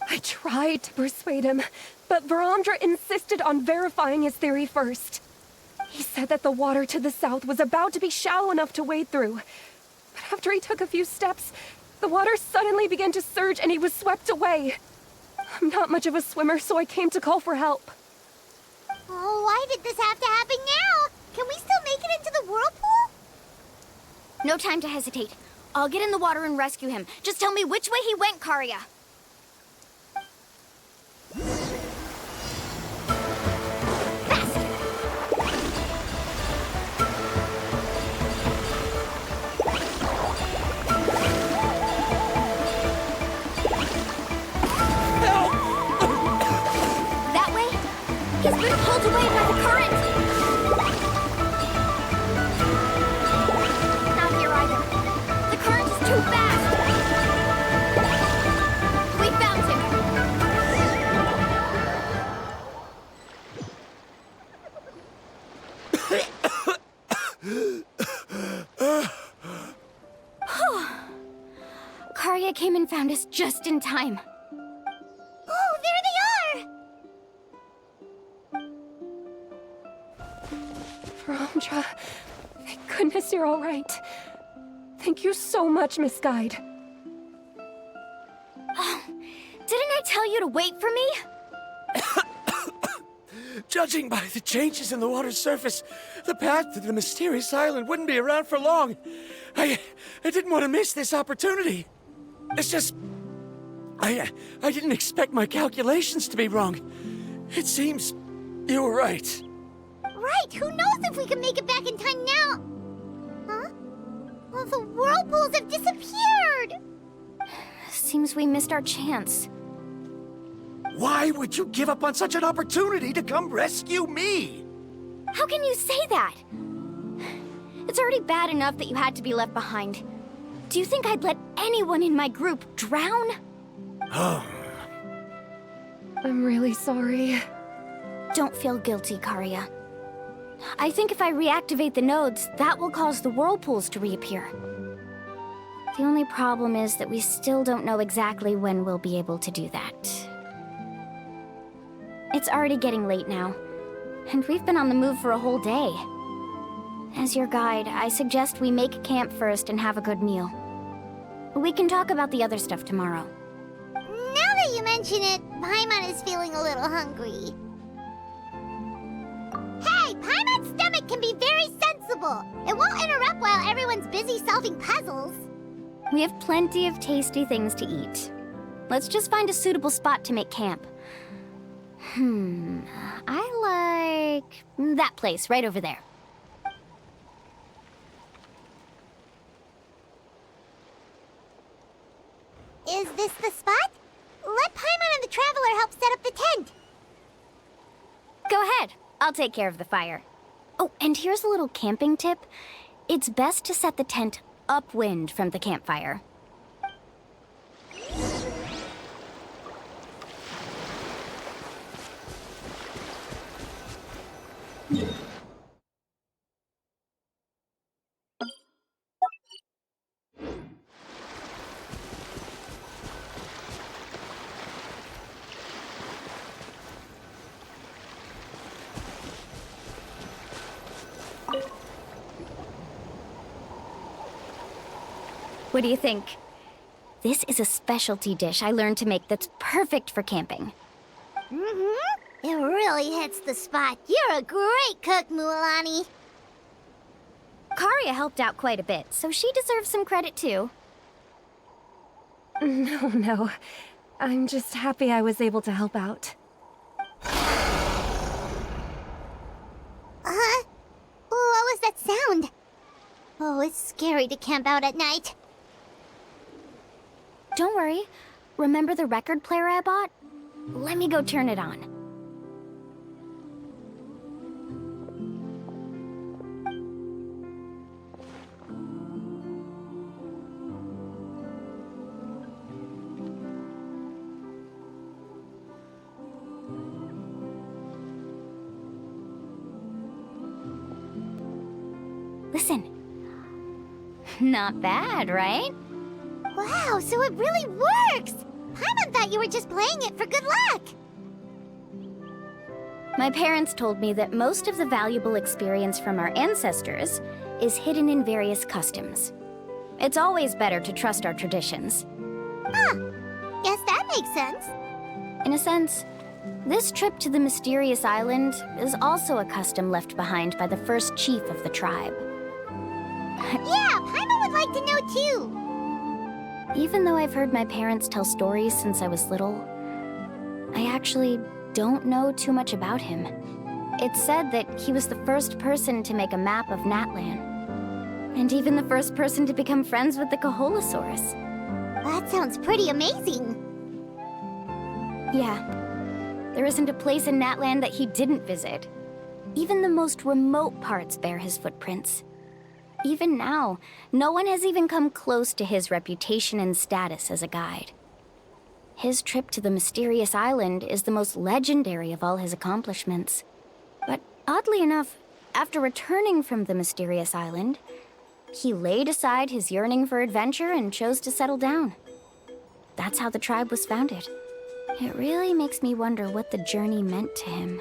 I tried to persuade him, but Varamdra insisted on verifying his theory first. He said that the water to the south was about to be shallow enough to wade through. But after he took a few steps, the water suddenly began to surge and he was swept away. I'm not much of a swimmer, so I came to call for help.
Oh, why did this have to happen now? Can we still make it into the whirlpool?
No time to hesitate. I'll get in the water and rescue him. Just tell me which way he went, Karya. He's been pulled away by the current! Not here either. The current is too fast! We found him! Karya came and found us just in time.
Oh, there they are!
Varamdra, thank goodness you're all right. Thank you so much, Miss Guide.
Didn't I tell you to wait for me?
Judging by the changes in the water's surface, the path to the mysterious island wouldn't be around for long. I didn't want to miss this opportunity. It's just... I didn't expect my calculations to be wrong. It seems you were right.
Right, who knows if we can make it back in time now? Huh? Well, the whirlpools have disappeared!
Seems we missed our chance.
Why would you give up on such an opportunity to come rescue me?
How can you say that? It's already bad enough that you had to be left behind. Do you think I'd let anyone in my group drown?
I'm really sorry.
Don't feel guilty, Karya. I think if I reactivate the nodes, that will cause the whirlpools to reappear. The only problem is that we still don't know exactly when we'll be able to do that. It's already getting late now, and we've been on the move for a whole day. As your guide, I suggest we make camp first and have a good meal. We can talk about the other stuff tomorrow.
Now that you mention it, Paimon is feeling a little hungry. Hey, Paimon's stomach can be very sensible. It won't interrupt while everyone's busy solving puzzles.
We have plenty of tasty things to eat. Let's just find a suitable spot to make camp. I like that place right over there.
Is this the spot? Let Paimon and the Traveler help set up the tent.
Go ahead. I'll take care of the fire. Oh, and here's a little camping tip. It's best to set the tent upwind from the campfire. What do you think? This is a specialty dish I learned to make that's perfect for camping.
It really hits the spot. You're a great cook, Mualani.
Karia helped out quite a bit, so she deserves some credit too.
No. I'm just happy I was able to help out.
What was that sound? Oh, it's scary to camp out at night.
Don't worry. Remember the record player I bought? Let me go turn it on. Listen. Not bad, right?
Wow, so it really works! Paimon thought you were just playing it for good luck!
My parents told me that most of the valuable experience from our ancestors is hidden in various customs. It's always better to trust our traditions.
Guess that makes sense.
In a sense, this trip to the mysterious island is also a custom left behind by the first chief of the tribe.
Yeah, Paimon would like to know too!
Even though I've heard my parents tell stories since I was little, I actually don't know too much about him. It's said that he was the first person to make a map of Natlan, and even the first person to become friends with the Kaholosaurus.
That sounds pretty amazing.
Yeah, there isn't a place in Natlan that he didn't visit. Even the most remote parts bear his footprints. Even now, no one has even come close to his reputation and status as a guide. His trip to the mysterious island is the most legendary of all his accomplishments. But oddly enough, after returning from the mysterious island, he laid aside his yearning for adventure and chose to settle down. That's how the tribe was founded. It really makes me wonder what the journey meant to him.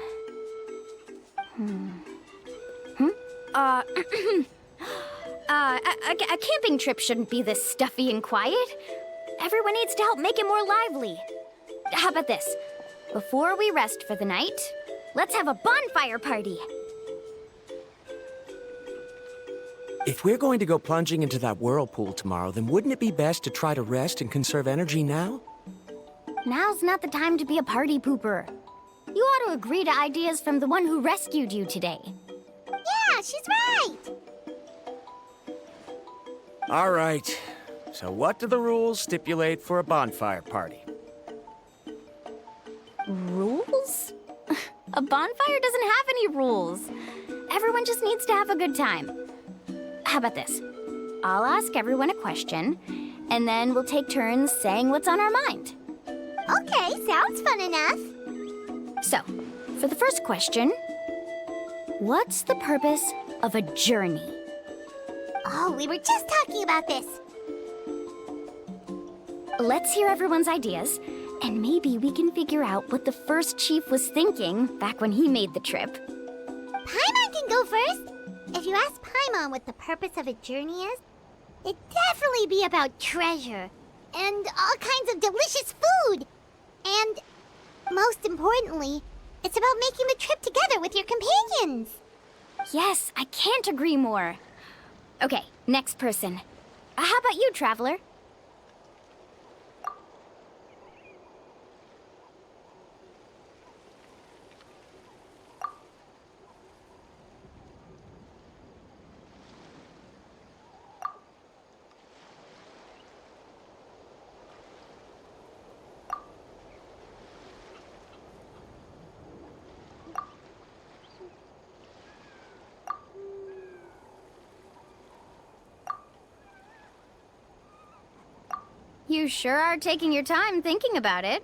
A camping trip shouldn't be this stuffy and quiet. Everyone needs to help make it more lively. How about this? Before we rest for the night, let's have a bonfire party.
If we're going to go plunging into that whirlpool tomorrow, then wouldn't it be best to try to rest and conserve energy now?
Now's not the time to be a party pooper. You ought to agree to ideas from the one who rescued you today.
Yeah, she's right!
All right. So what do the rules stipulate for a bonfire party?
Rules? A bonfire doesn't have any rules. Everyone just needs to have a good time. How about this? I'll ask everyone a question, and then we'll take turns saying what's on our mind.
Okay, sounds fun enough.
So, for the first question, what's the purpose of a journey?
Oh, we were just talking about this.
Let's hear everyone's ideas, and maybe we can figure out what the first chief was thinking back when he made the trip.
Paimon can go first. if you ask Paimon what the purpose of a journey is, it'd definitely be about treasure and all kinds of delicious food. And most importantly, it's about making the trip together with your companions.
Yes, I can't agree more. Okay, next person. How about you, Traveler? You sure are taking your time thinking about it.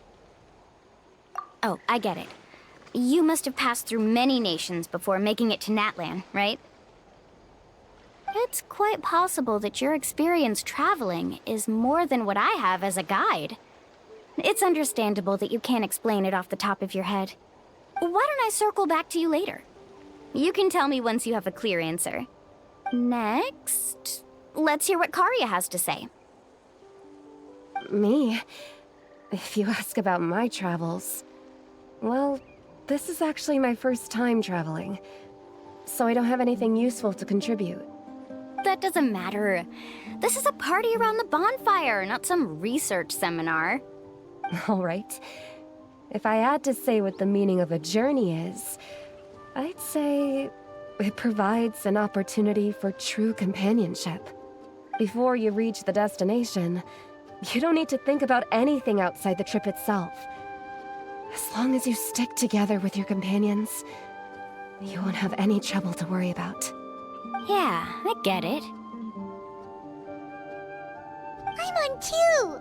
Oh, I get it. You must have passed through many nations before making it to Natlan, right? It's quite possible that your experience traveling is more than what I have as a guide. It's understandable that you can't explain it off the top of your head. Why don't I circle back to you later? You can tell me once you have a clear answer. Next, let's hear what Karya has to say.
Me? If you ask about my travels... Well, this is actually my first time traveling, so I don't have anything useful to contribute.
That doesn't matter. This is a party around the bonfire, not some research seminar.
All right. If I had to say what the meaning of a journey is, I'd say it provides an opportunity for true companionship. Before you reach the destination, you don't need to think about anything outside the trip itself. As long as you stick together with your companions, you won't have any trouble to worry about.
Yeah, I get it.
I'm on too!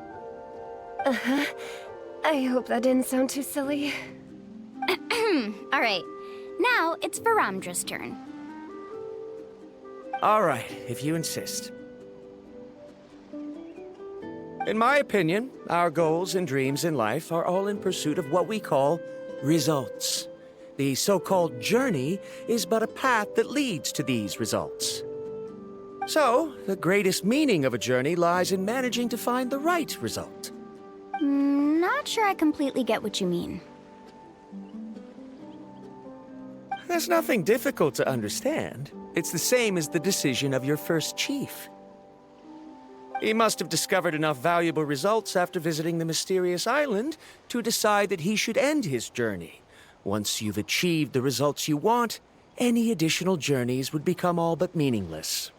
Uh-huh. I hope that didn't sound too silly.
Alright, now it's Varamdra's turn.
All right, if you insist. In my opinion, our goals and dreams in life are all in pursuit of what we call results. The so-called journey is but a path that leads to these results. So, the greatest meaning of a journey lies in managing to find the right result.
Not sure I completely get what you mean.
There's nothing difficult to understand. It's the same as the decision of your first chief. He must have discovered enough valuable results after visiting the mysterious island to decide that he should end his journey. Once you've achieved the results you want, any additional journeys would become all but meaningless.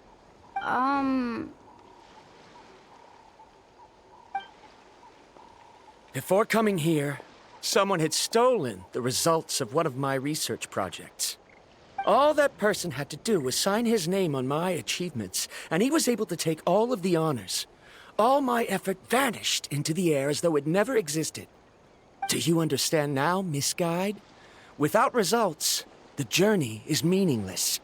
Before coming here, someone had stolen the results of one of my research projects. All that person had to do was sign his name on my achievements, and he was able to take all of the honors. All my effort vanished into the air as though it never existed. Do you understand now, Miss Guide? Without results, the journey is meaningless.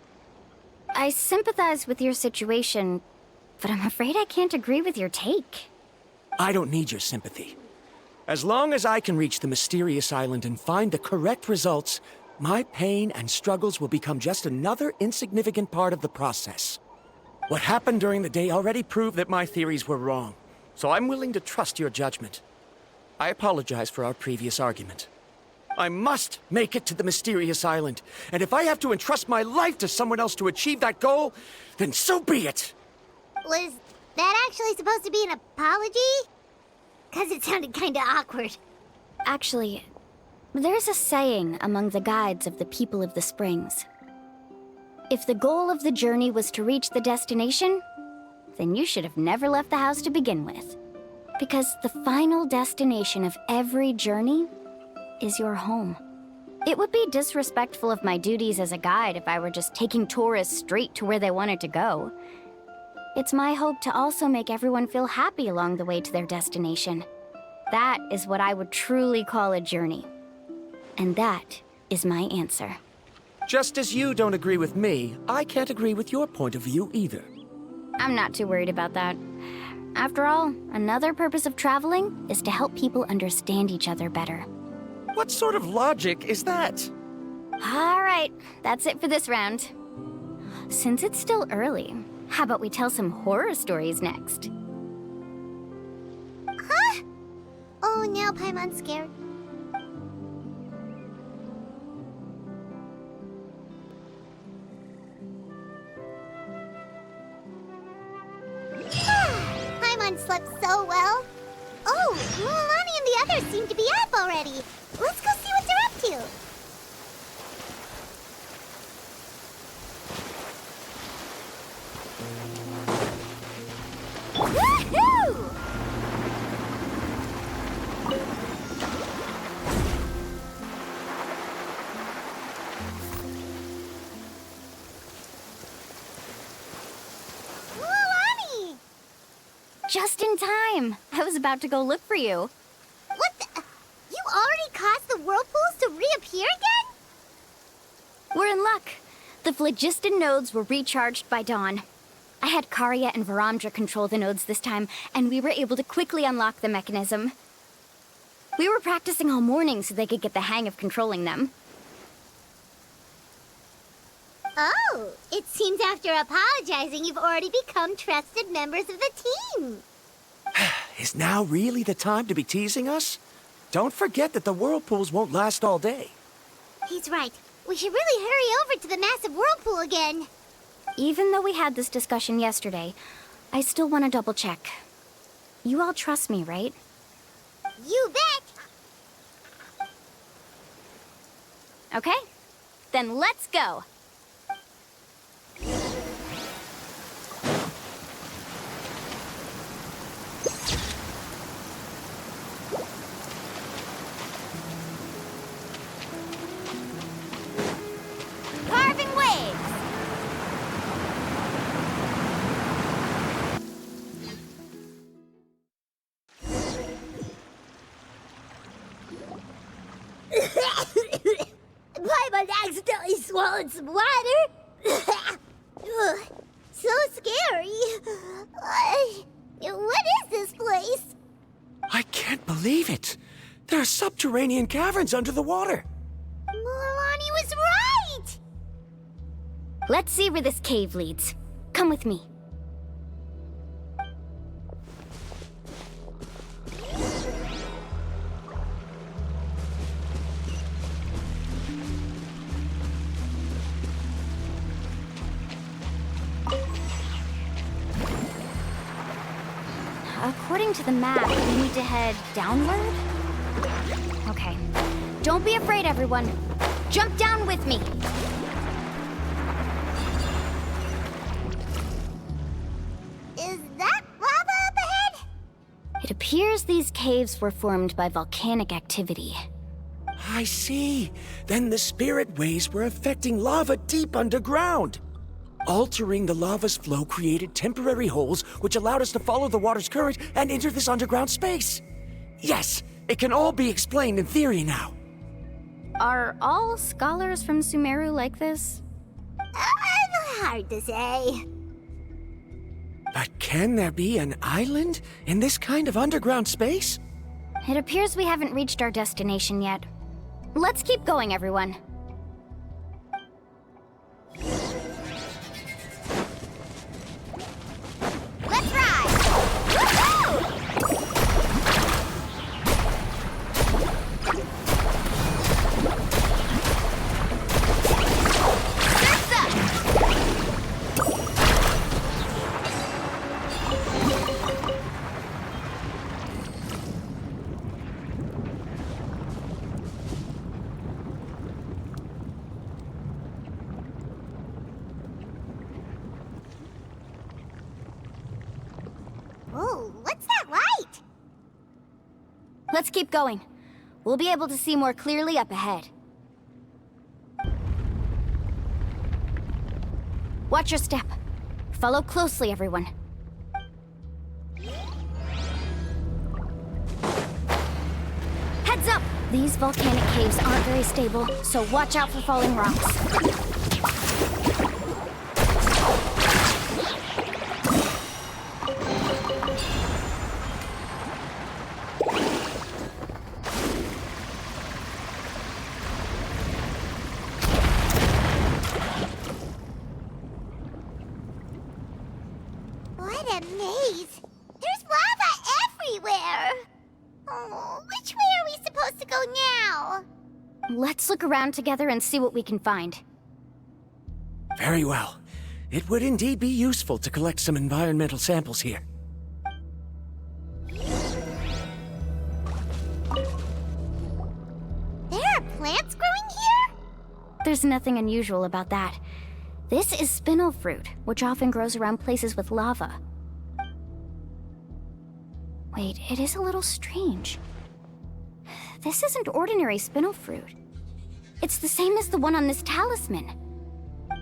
I sympathize with your situation, but I'm afraid I can't agree with your take.
I don't need your sympathy. As long as I can reach the mysterious island and find the correct results, my pain and struggles will become just another insignificant part of the process. What happened during the day already proved that my theories were wrong, so I'm willing to trust your judgment. I apologize for our previous argument. I must make it to the mysterious island, and if I have to entrust my life to someone else to achieve that goal, then so be it!
Was that actually supposed to be an apology? 'Cause it sounded kinda awkward.
Actually, there's a saying among the guides of the people of the springs. If the goal of the journey was to reach the destination, then you should have never left the house to begin with. Because the final destination of every journey is your home. It would be disrespectful of my duties as a guide if I were just taking tourists straight to where they wanted to go. It's my hope to also make everyone feel happy along the way to their destination. That is what I would truly call a journey. And that is my answer.
Just as you don't agree with me, I can't agree with your point of view either.
I'm not too worried about that. After all, another purpose of traveling is to help people understand each other better.
What sort of logic is that?
All right, that's it for this round. Since it's still early, how about we tell some horror stories next?
Huh? Oh, now Paimon's scared. Paimon slept so well. Oh, Mulan and the others seem to be up already. Let's go see what they're up to. Woohoo! Mulan!
Just in time. I was about to go look for you.
What the? You already caused the whirlpools to reappear again?
We're in luck. The phlogiston nodes were recharged by dawn. I had Karya and Varamdra control the nodes this time, and we were able to quickly unlock the mechanism. We were practicing all morning so they could get the hang of controlling them.
Oh, it seems after apologizing, you've already become trusted members of the team.
Is now really the time to be teasing us? Don't forget that the whirlpools won't last all day.
He's right. We should really hurry over to the massive whirlpool again.
Even though we had this discussion yesterday, I still want to double check. You all trust me, right?
You bet!
Okay, then let's go. Carving waves!
Paimon accidentally swallowed some water. Ugh, so scary. What is this place?
I can't believe it. There are subterranean caverns under the water.
Milani was right!
Let's see where this cave leads. Come with me. According to the map, we need to head downward? Okay. Don't be afraid, everyone. Jump down with me.
Is that lava up ahead?
It appears these caves were formed by volcanic activity.
I see. Then the spirit waves were affecting lava deep underground. Altering the lava's flow created temporary holes which allowed us to follow the water's current and enter this underground space. Yes, it can all be explained in theory now.
Are all scholars from Sumeru like this?
Hard to say.
But can there be an island in this kind of underground space?
It appears we haven't reached our destination yet. Let's keep going, everyone.
Let's ride! Woohoo! Surf's up! Whoa, what's that light?
Let's keep going. We'll be able to see more clearly up ahead. Watch your step. Follow closely, everyone. Heads up! These volcanic caves aren't very stable, so watch out for falling rocks.
everywhere. Oh, which way are we supposed to go now?
Let's look around together and see what we can find.
Very well. It would indeed be useful to collect some environmental samples here.
There are plants growing here?
There's nothing unusual about that. This is spinel fruit, which often grows around places with lava. Wait, it is a little strange. This isn't ordinary spinel fruit. It's the same as the one on this talisman.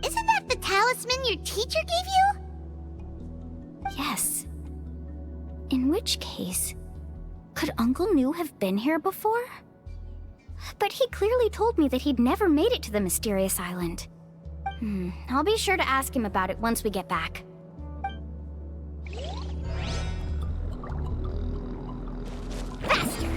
Isn't that the talisman your teacher gave you?
Yes. In which case, could Uncle New have been here before? But he clearly told me that he'd never made it to the mysterious island. I'll be sure to ask him about it once we get back.
Faster!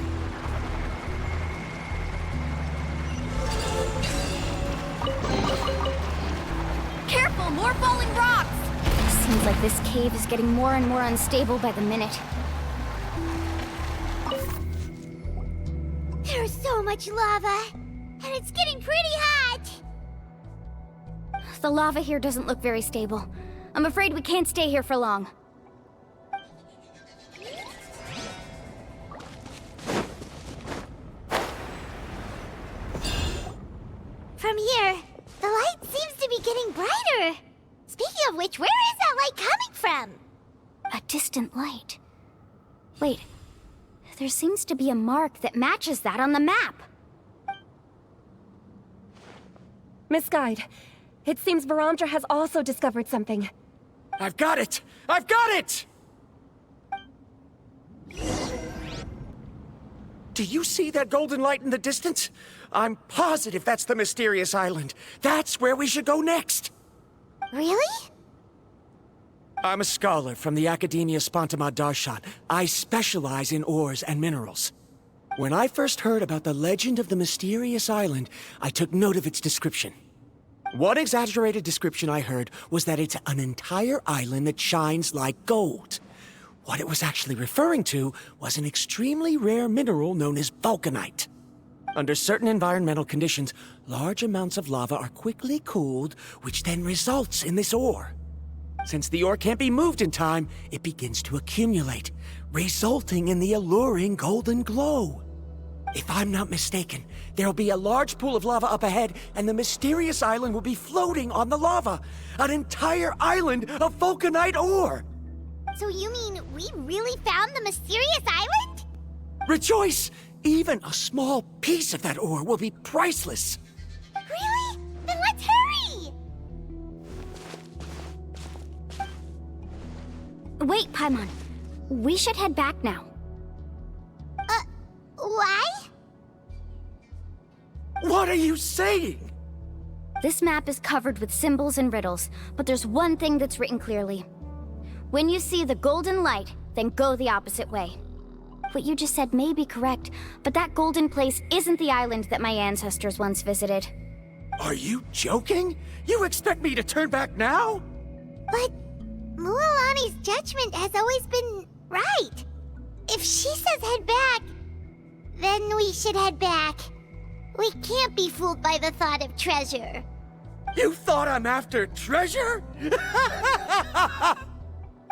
Careful, more falling rocks! Seems like this cave is getting more and more unstable by the minute.
There's so much lava, and it's getting pretty hot.
The lava here doesn't look very stable. I'm afraid we can't stay here for long.
From here, the light seems to be getting brighter. Speaking of which, where is that light coming from?
A distant light. Wait, there seems to be a mark that matches that on the map.
Miss Guide, it seems Varamdra has also discovered something.
I've got it! I've got it! Do you see that golden light in the distance? I'm positive that's the mysterious island. That's where we should go next.
Really?
I'm a scholar from the Academia Spontamad Darshan. I specialize in ores and minerals. When I first heard about the legend of the mysterious island, I took note of its description. One exaggerated description I heard was that it's an entire island that shines like gold. What it was actually referring to was an extremely rare mineral known as vulcanite. Under certain environmental conditions, large amounts of lava are quickly cooled, which then results in this ore. Since the ore can't be moved in time, it begins to accumulate, resulting in the alluring golden glow. If I'm not mistaken, there'll be a large pool of lava up ahead, and the mysterious island will be floating on the lava. An entire island of vulcanite ore!
So you mean we really found the mysterious island?
Rejoice! Even a small piece of that ore will be priceless.
Really? Then let's hurry!
Wait, Paimon. We should head back now.
Why?
What are you saying?
This map is covered with symbols and riddles, but there's one thing that's written clearly. When you see the golden light, then go the opposite way. What you just said may be correct, but that golden place isn't the island that my ancestors once visited.
Are you joking? You expect me to turn back now?
But Mualani's judgment has always been right. If she says head back, then we should head back. We can't be fooled by the thought of treasure.
You thought I'm after treasure?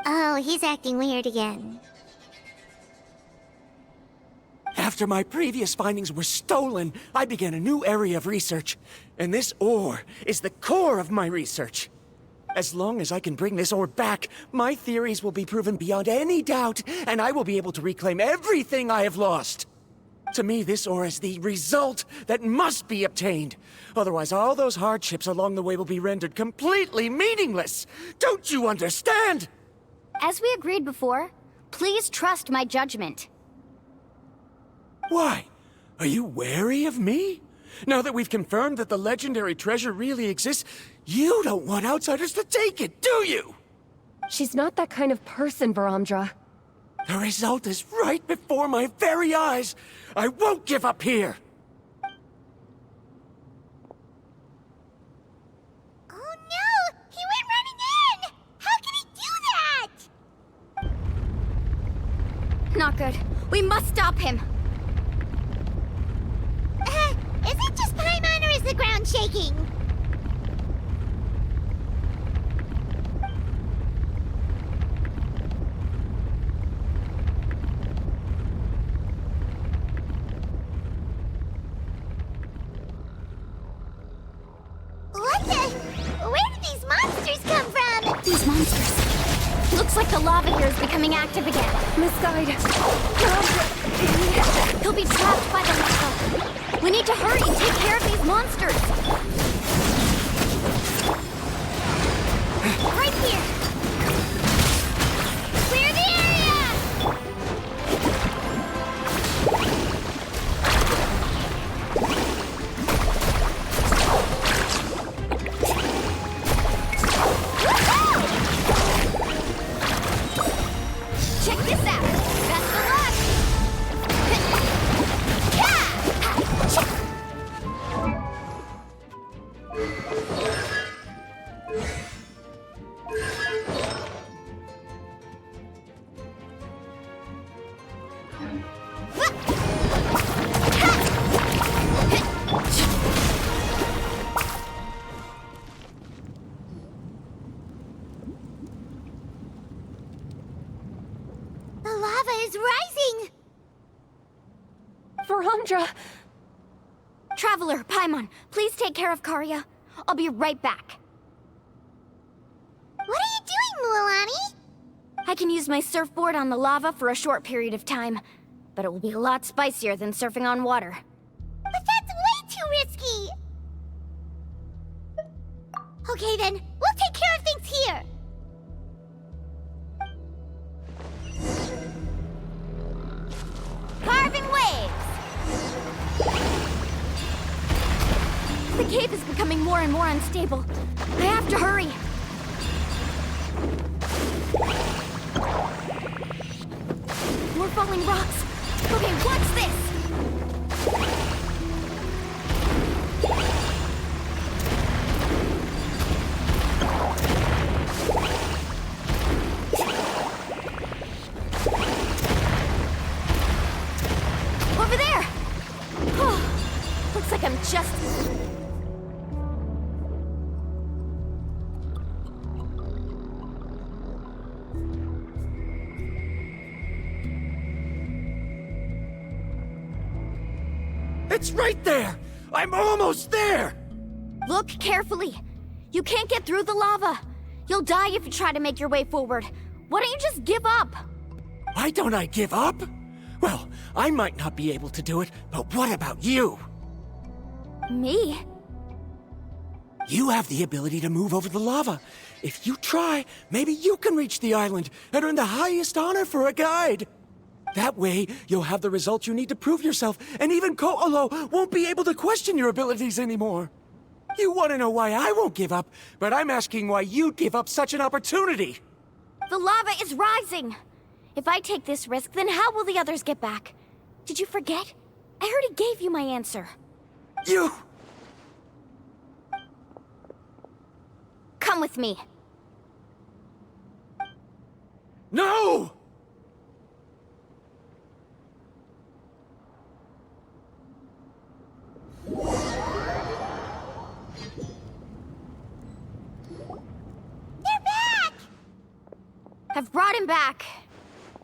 Oh, he's acting weird again.
After my previous findings were stolen, I began a new area of research. And this ore is the core of my research. As long as I can bring this ore back, my theories will be proven beyond any doubt, and I will be able to reclaim everything I have lost. To me, this ore is the result that must be obtained. Otherwise, all those hardships along the way will be rendered completely meaningless. Don't you understand?
As we agreed before, please trust my judgment.
Why? Are you wary of me? Now that we've confirmed that the legendary treasure really exists, you don't want outsiders to take it, do you?
She's not that kind of person, Varamdra.
The result is right before my very eyes. I won't give up here.
Oh no! He went running in! How can he do that?
Not good. We must stop him.
Is it just Paimon or is the ground shaking? What the? Where did these monsters come from?
These monsters. Looks like the lava here is becoming active again.
Misguide.
He'll be trapped by the lava. We need to hurry and take care of these monsters. Right here. Clear the area! Check this out. Best of luck.
The lava is rising!
Verandra!
Traveler, Paimon, please take care of Karya. I'll be right back.
What are you doing, Mualani?
I can use my surfboard on the lava for a short period of time, but it will be a lot spicier than surfing on water.
But that's way too risky! Okay then, we'll take care of things here!
Carving waves! The cave is becoming more and more unstable. I have to hurry. More falling rocks. Okay, watch this! Over there! Oh, looks like I'm just...
It's right there! I'm almost there!
Look carefully. You can't get through the lava. You'll die if you try to make your way forward. Why don't you just give up?
Why don't I give up? Well, I might not be able to do it, but what about you?
Me?
You have the ability to move over the lava. If you try, maybe you can reach the island and earn the highest honor for a guide. That way, you'll have the results you need to prove yourself, and even Ko'olo won't be able to question your abilities anymore. You want to know why I won't give up, but I'm asking why you'd give up such an opportunity.
The lava is rising. If I take this risk, then how will the others get back? Did you forget? I already gave you my answer.
You...
Come with me.
No!
I've brought him back.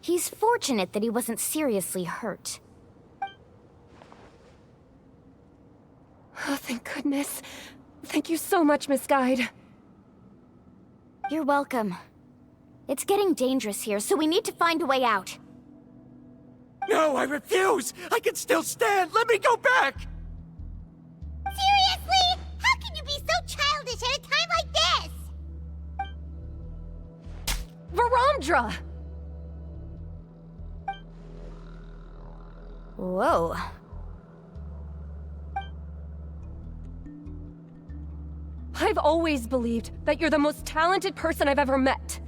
He's fortunate that he wasn't seriously hurt.
Oh, thank goodness. Thank you so much, Miss Guide.
You're welcome. It's getting dangerous here, so we need to find a way out.
No, I refuse! I can still stand! Let me go back!
Seriously? How can you be so childish at a time like this?
Verandra!
Whoa.
I've always believed that you're the most talented person I've ever met.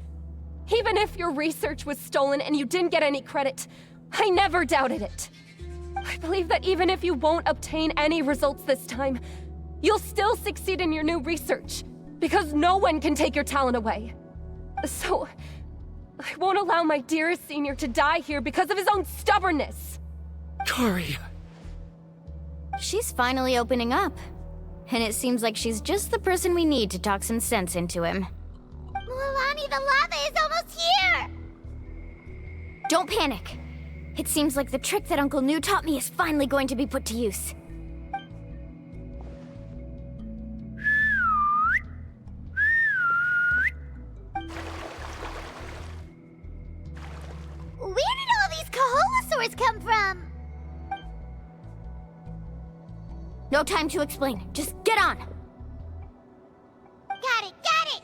Even if your research was stolen and you didn't get any credit, I never doubted it. I believe that even if you won't obtain any results this time, you'll still succeed in your new research, because no one can take your talent away. So, I won't allow my dearest senior to die here because of his own stubbornness.
Kari.
She's finally opening up. And it seems like she's just the person we need to talk some sense into him.
Milani, the lava is almost here!
Don't panic. It seems like the trick that Uncle New taught me is finally going to be put to use.
Where did all these Kaholosaurs come from?
No time to explain. Just get on.
Got it, got it!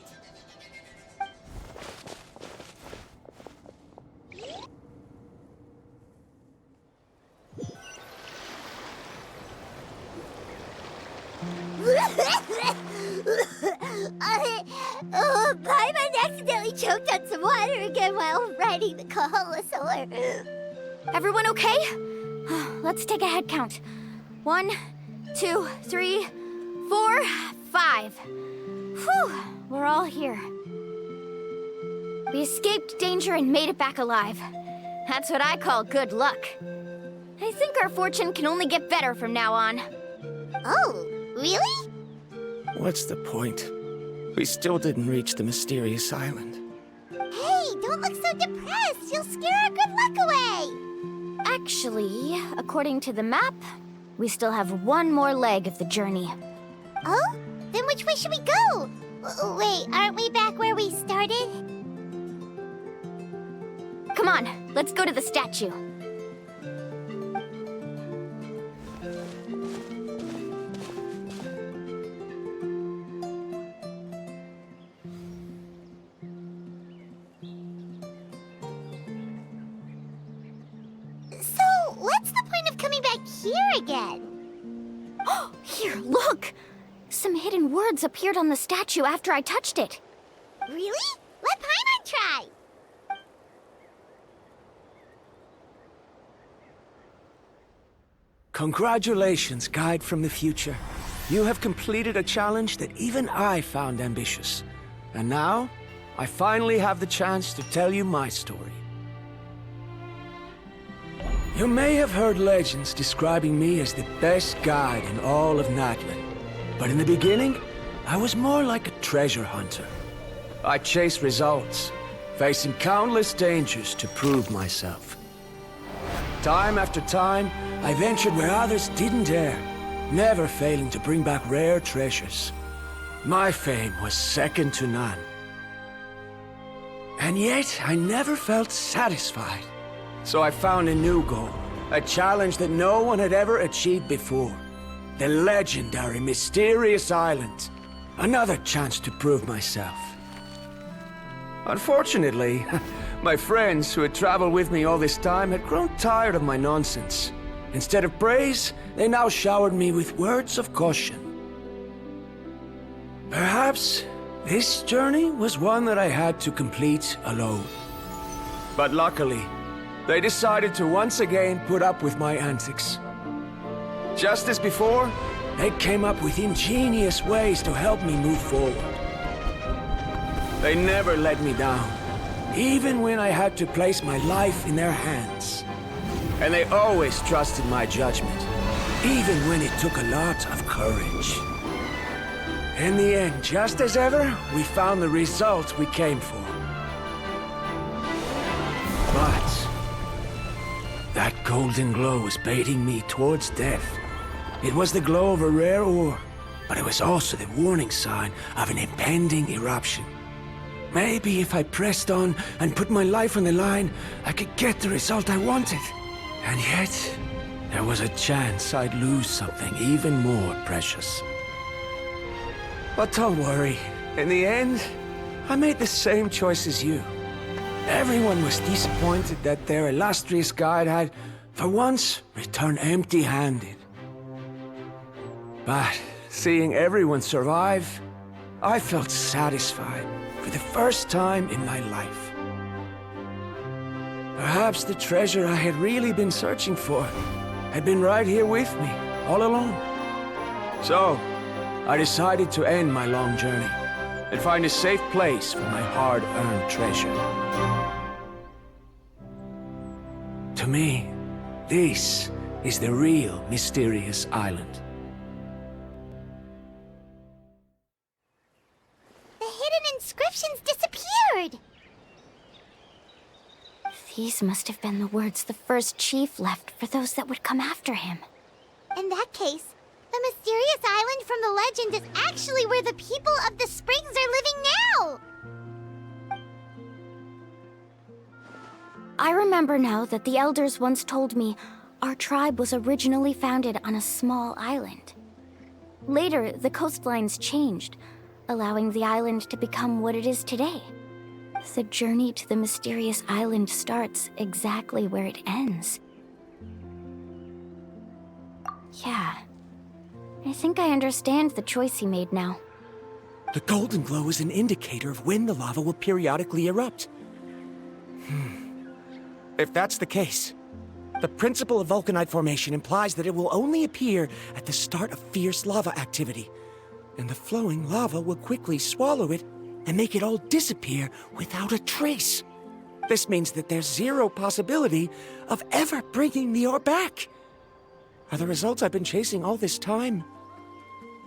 Paimon accidentally choked on some water again while riding the Kaholosaur.
Everyone okay? Let's take a head count. 1, 2, 3, 4, 5. Whew, we're all here. We escaped danger and made it back alive. That's what I call good luck. I think our fortune can only get better from now on.
Oh, really?
What's the point? We still didn't reach the mysterious island.
Hey, don't look so depressed. You'll scare our good luck away.
Actually, according to the map, we still have one more leg of the journey.
Oh? Then which way should we go? Wait, aren't we back where we started?
Come on, let's go to the statue.
So, what's the point of coming back here again?
Here, look! Some hidden words appeared on the statue after I touched it.
Really? Let Paimon try.
Congratulations, guide from the future. You have completed a challenge that even I found ambitious. And now, I finally have the chance to tell you my story. You may have heard legends describing me as the best guide in all of Natlan. But in the beginning, I was more like a treasure hunter. I chased results, facing countless dangers to prove myself. Time after time, I ventured where others didn't dare, never failing to bring back rare treasures. My fame was second to none. And yet, I never felt satisfied. So I found a new goal, a challenge that no one had ever achieved before. The legendary Mysterious Island. Another chance to prove myself. Unfortunately, my friends who had traveled with me all this time had grown tired of my nonsense. Instead of praise, they now showered me with words of caution. Perhaps this journey was one that I had to complete alone. But luckily, they decided to once again put up with my antics. Just as before, they came up with ingenious ways to help me move forward. They never let me down, even when I had to place my life in their hands. And they always trusted my judgment, even when it took a lot of courage. In the end, just as ever, we found the result we came for. But that golden glow was baiting me towards death. It was the glow of a rare ore, but it was also the warning sign of an impending eruption. Maybe if I pressed on and put my life on the line, I could get the result I wanted. And yet, there was a chance I'd lose something even more precious. But don't worry. In the end, I made the same choice as you. Everyone was disappointed that their illustrious guide had, for once, returned empty-handed. But seeing everyone survive, I felt satisfied for the first time in my life. Perhaps the treasure I had really been searching for had been right here with me, all along. So, I decided to end my long journey and find a safe place for my hard-earned treasure. To me, this is the real mysterious island.
The hidden inscriptions disappeared!
These must have been the words the first chief left for those that would come after him.
In that case, the mysterious island from the legend is actually where the people of the springs are living now!
I remember now that the elders once told me our tribe was originally founded on a small island. Later, the coastlines changed, allowing the island to become what it is today. The journey to the mysterious island starts exactly where it ends. Yeah. I think I understand the choice he made now.
The golden glow is an indicator of when the lava will periodically erupt. If that's the case, the principle of vulcanite formation implies that it will only appear at the start of fierce lava activity, and the flowing lava will quickly swallow it and make it all disappear without a trace. This means that there's zero possibility of ever bringing the ore back. Are the results I've been chasing all this time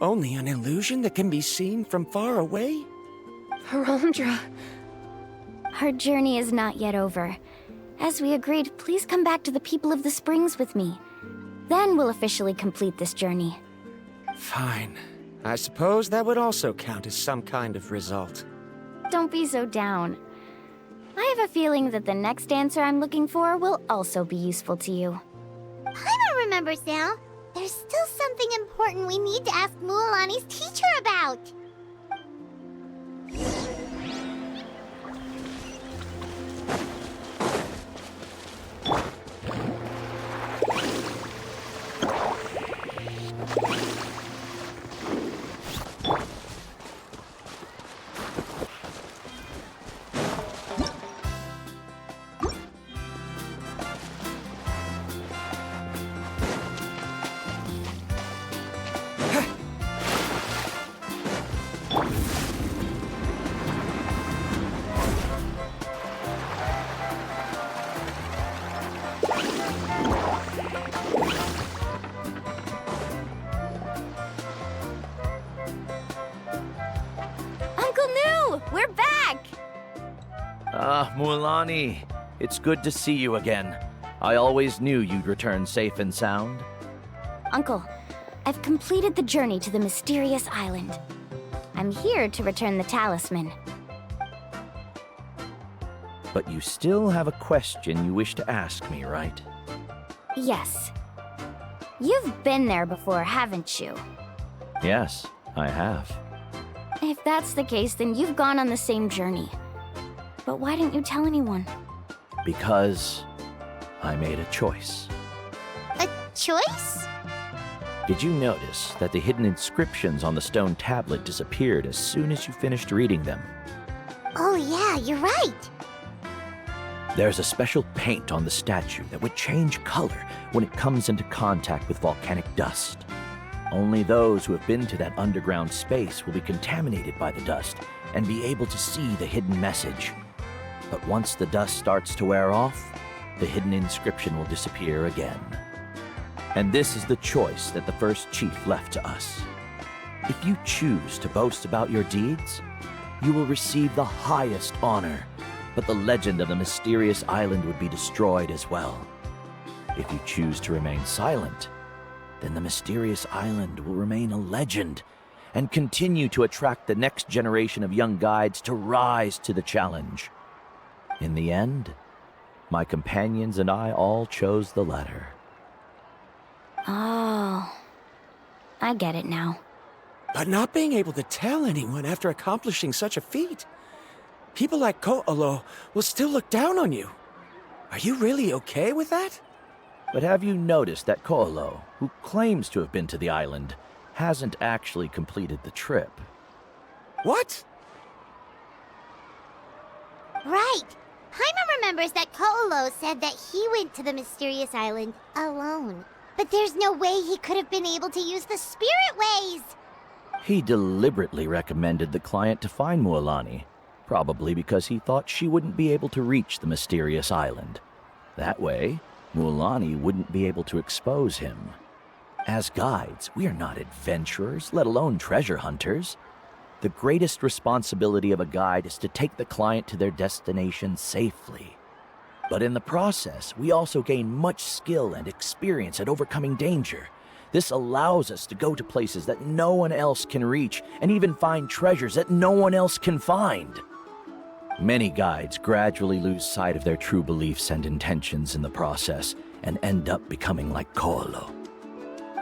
only an illusion that can be seen from far away?
Harondra.
Our journey is not yet over. As we agreed, please come back to the people of the springs with me. Then we'll officially complete this journey.
Fine. I suppose that would also count as some kind of result.
Don't be so down. I have a feeling that the next answer I'm looking for will also be useful to you.
Paimon remembers now. There's still something important we need to ask Mualani's teacher about.
We're back!
Mualani, it's good to see you again. I always knew you'd return safe and sound.
Uncle, I've completed the journey to the mysterious island. I'm here to return the talisman.
But you still have a question you wish to ask me, right?
Yes. You've been there before, haven't you?
Yes, I have.
If that's the case, then you've gone on the same journey. But why didn't you tell anyone?
Because I made a choice.
A choice?
Did you notice that the hidden inscriptions on the stone tablet disappeared as soon as you finished reading them?
Oh yeah, you're right.
There's a special paint on the statue that would change color when it comes into contact with volcanic dust. Only those who have been to that underground space will be contaminated by the dust and be able to see the hidden message. But once the dust starts to wear off, the hidden inscription will disappear again. And this is the choice that the first chief left to us. If you choose to boast about your deeds, you will receive the highest honor, but the legend of the mysterious island would be destroyed as well. If you choose to remain silent, then the mysterious island will remain a legend and continue to attract the next generation of young guides to rise to the challenge. In the end, my companions and I all chose the latter.
Oh, I get it now.
But not being able to tell anyone after accomplishing such a feat, people like Ko'olo will still look down on you. Are you really okay with that?
But have you noticed that Ko'olo, who claims to have been to the island, hasn't actually completed the trip?
What?
Right. Paimon remembers that Ko'olo said that he went to the mysterious island alone. But there's no way he could have been able to use the spirit ways!
He deliberately recommended the client to find Mualani, probably because he thought she wouldn't be able to reach the mysterious island. That way, Mualani wouldn't be able to expose him. As guides, we are not adventurers, let alone treasure hunters. The greatest responsibility of a guide is to take the client to their destination safely. But in the process, we also gain much skill and experience at overcoming danger. This allows us to go to places that no one else can reach, and even find treasures that no one else can find. Many guides gradually lose sight of their true beliefs and intentions in the process, and end up becoming like Koalo.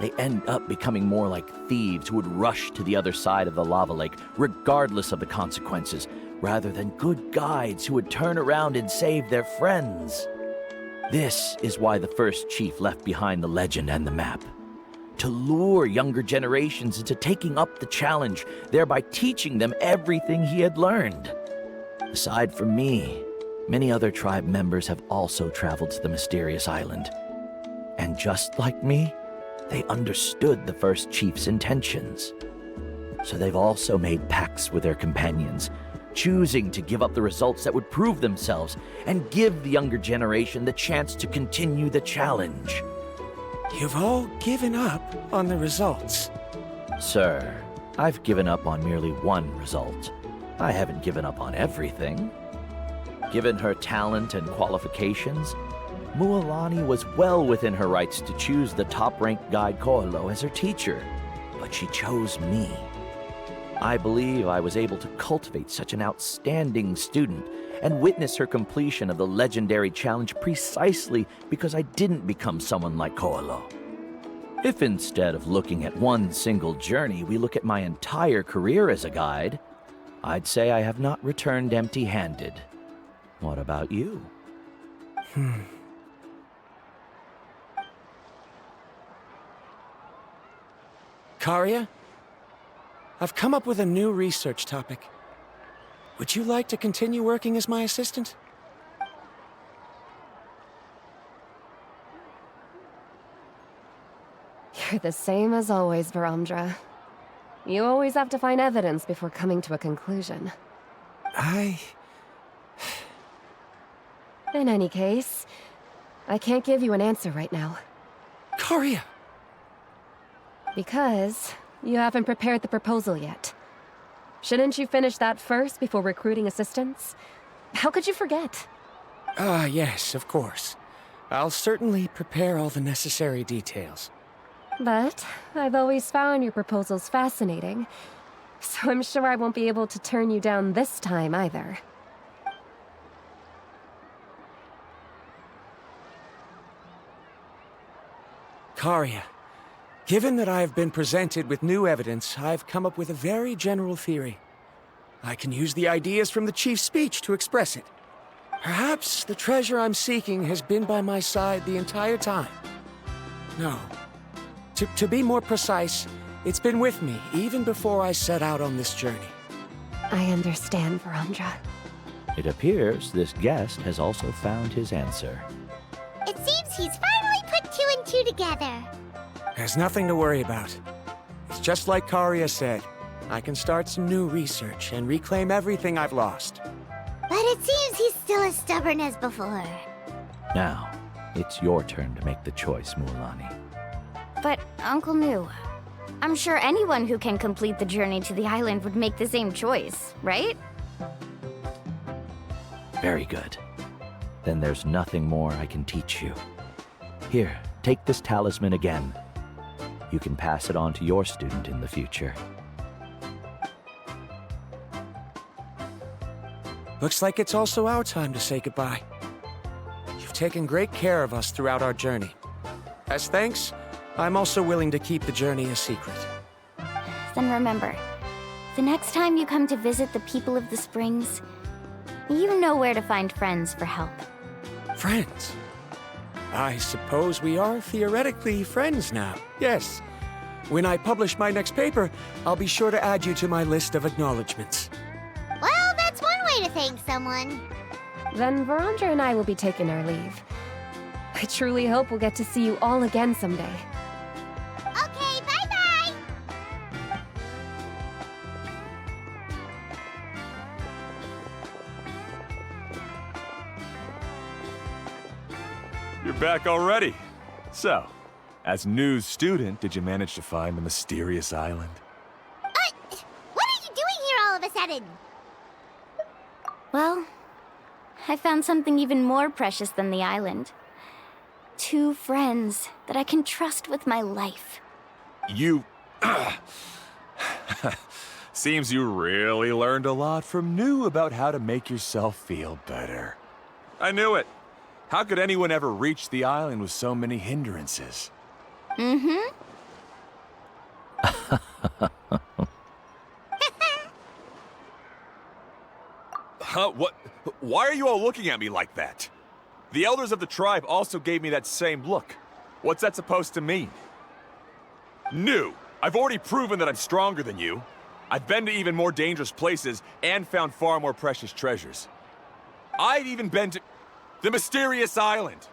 They end up becoming more like thieves who would rush to the other side of the lava lake, regardless of the consequences, rather than good guides who would turn around and save their friends. This is why the first chief left behind the legend and the map. To lure younger generations into taking up the challenge, thereby teaching them everything he had learned. Aside from me, many other tribe members have also traveled to the mysterious island. And just like me, they understood the first chief's intentions. So they've also made pacts with their companions, choosing to give up the results that would prove themselves and give the younger generation the chance to continue the challenge.
You've all given up on the results.
Sir, I've given up on merely one result. I haven't given up on everything. Given her talent and qualifications, Mualani was well within her rights to choose the top-ranked guide Koalo as her teacher, but she chose me. I believe I was able to cultivate such an outstanding student and witness her completion of the legendary challenge precisely because I didn't become someone like Koalo. If instead of looking at one single journey, we look at my entire career as a guide, I'd say I have not returned empty-handed. What about you?
Karia, I've come up with a new research topic. Would you like to continue working as my assistant?
You're the same as always, Varamdra. You always have to find evidence before coming to a conclusion. In any case, I can't give you an answer right now.
Karia!
Because you haven't prepared the proposal yet. Shouldn't you finish that first before recruiting assistants? How could you forget?
Yes, of course. I'll certainly prepare all the necessary details.
But I've always found your proposals fascinating, so I'm sure I won't be able to turn you down this time either.
Karia, given that I have been presented with new evidence, I've come up with a very general theory. I can use the ideas from the chief's speech to express it. Perhaps the treasure I'm seeking has been by my side the entire time. No. To be more precise, it's been with me even before I set out on this journey.
I understand, Varamdra.
It appears this guest has also found his answer.
It seems he's finally put two and two together.
There's nothing to worry about. It's just like Karia said. I can start some new research and reclaim everything I've lost.
But it seems he's still as stubborn as before.
Now, it's your turn to make the choice, Mualani.
But, Uncle Mu, I'm sure anyone who can complete the journey to the island would make the same choice, right?
Very good. Then there's nothing more I can teach you. Here, take this talisman again. You can pass it on to your student in the future.
Looks like it's also our time to say goodbye. You've taken great care of us throughout our journey. As thanks, I'm also willing to keep the journey a secret.
Then remember, the next time you come to visit the people of the Springs, you know where to find friends for help.
Friends? I suppose we are theoretically friends now, yes. When I publish my next paper, I'll be sure to add you to my list of acknowledgements.
Well, that's one way to thank someone.
Then Varamdra and I will be taking our leave. I truly hope we'll get to see you all again someday.
Okay, bye-bye!
You're back already. So, as news student, did you manage to find the mysterious island?
What are you doing here all of a sudden?
Well, I found something even more precious than the island. 2 friends that I can trust with my life.
You... Seems you really learned a lot from New about how to make yourself feel better. I knew it. How could anyone ever reach the island with so many hindrances?
Mm-hmm.
Huh? What? Why are you all looking at me like that? The elders of the tribe also gave me that same look. What's that supposed to mean? New! I've already proven that I'm stronger than you. I've been to even more dangerous places and found far more precious treasures. I've even been to the mysterious island.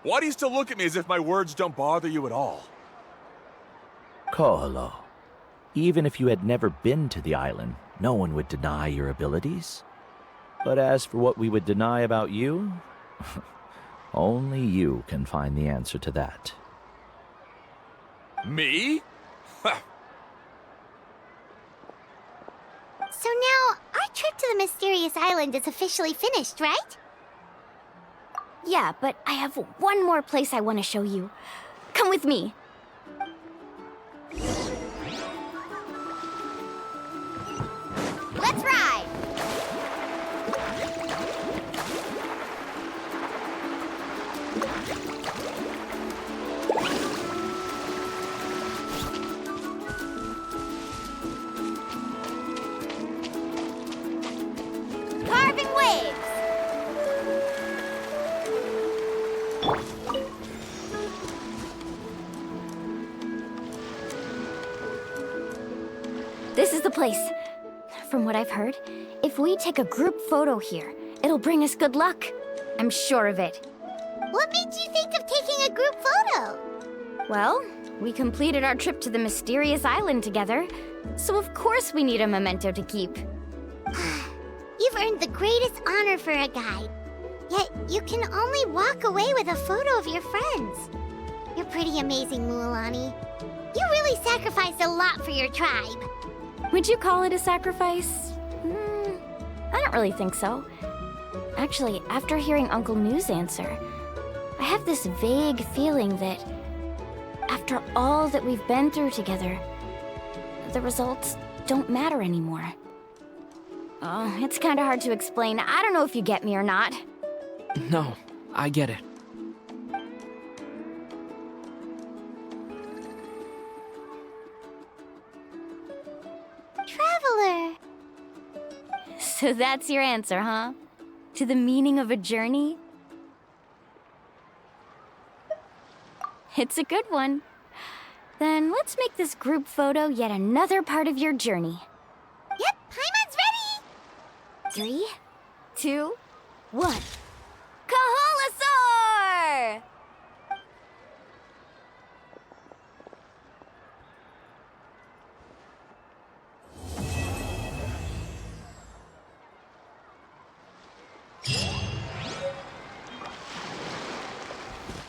Why do you still look at me as if my words don't bother you at all?
Koalo, even if you had never been to the island, no one would deny your abilities. But as for what we would deny about you, only you can find the answer to that.
Me?
So now, our trip to the mysterious island is officially finished, right?
Yeah, but I have one more place I want to show you. Come with me.
Let's ride! Carving waves!
This is the place. From what I've heard, if we take a group photo here, it'll bring us good luck. I'm sure of it.
What made you think of taking a group photo?
Well, we completed our trip to the mysterious island together, so of course we need a memento to keep.
You've earned the greatest honor for a guide. Yet, you can only walk away with a photo of your friends. You're pretty amazing, Mualani. You really sacrificed a lot for your tribe.
Would you call it a sacrifice? I don't really think so. Actually, after hearing Uncle New's answer, I have this vague feeling that after all that we've been through together, the results don't matter anymore. Oh, it's kind of hard to explain. I don't know if you get me or not.
No, I get it.
Traveler!
So that's your answer, huh? To the meaning of a journey? It's a good one. Then let's make this group photo yet another part of your journey.
Yep, Paimon's ready!
3, 2, 1.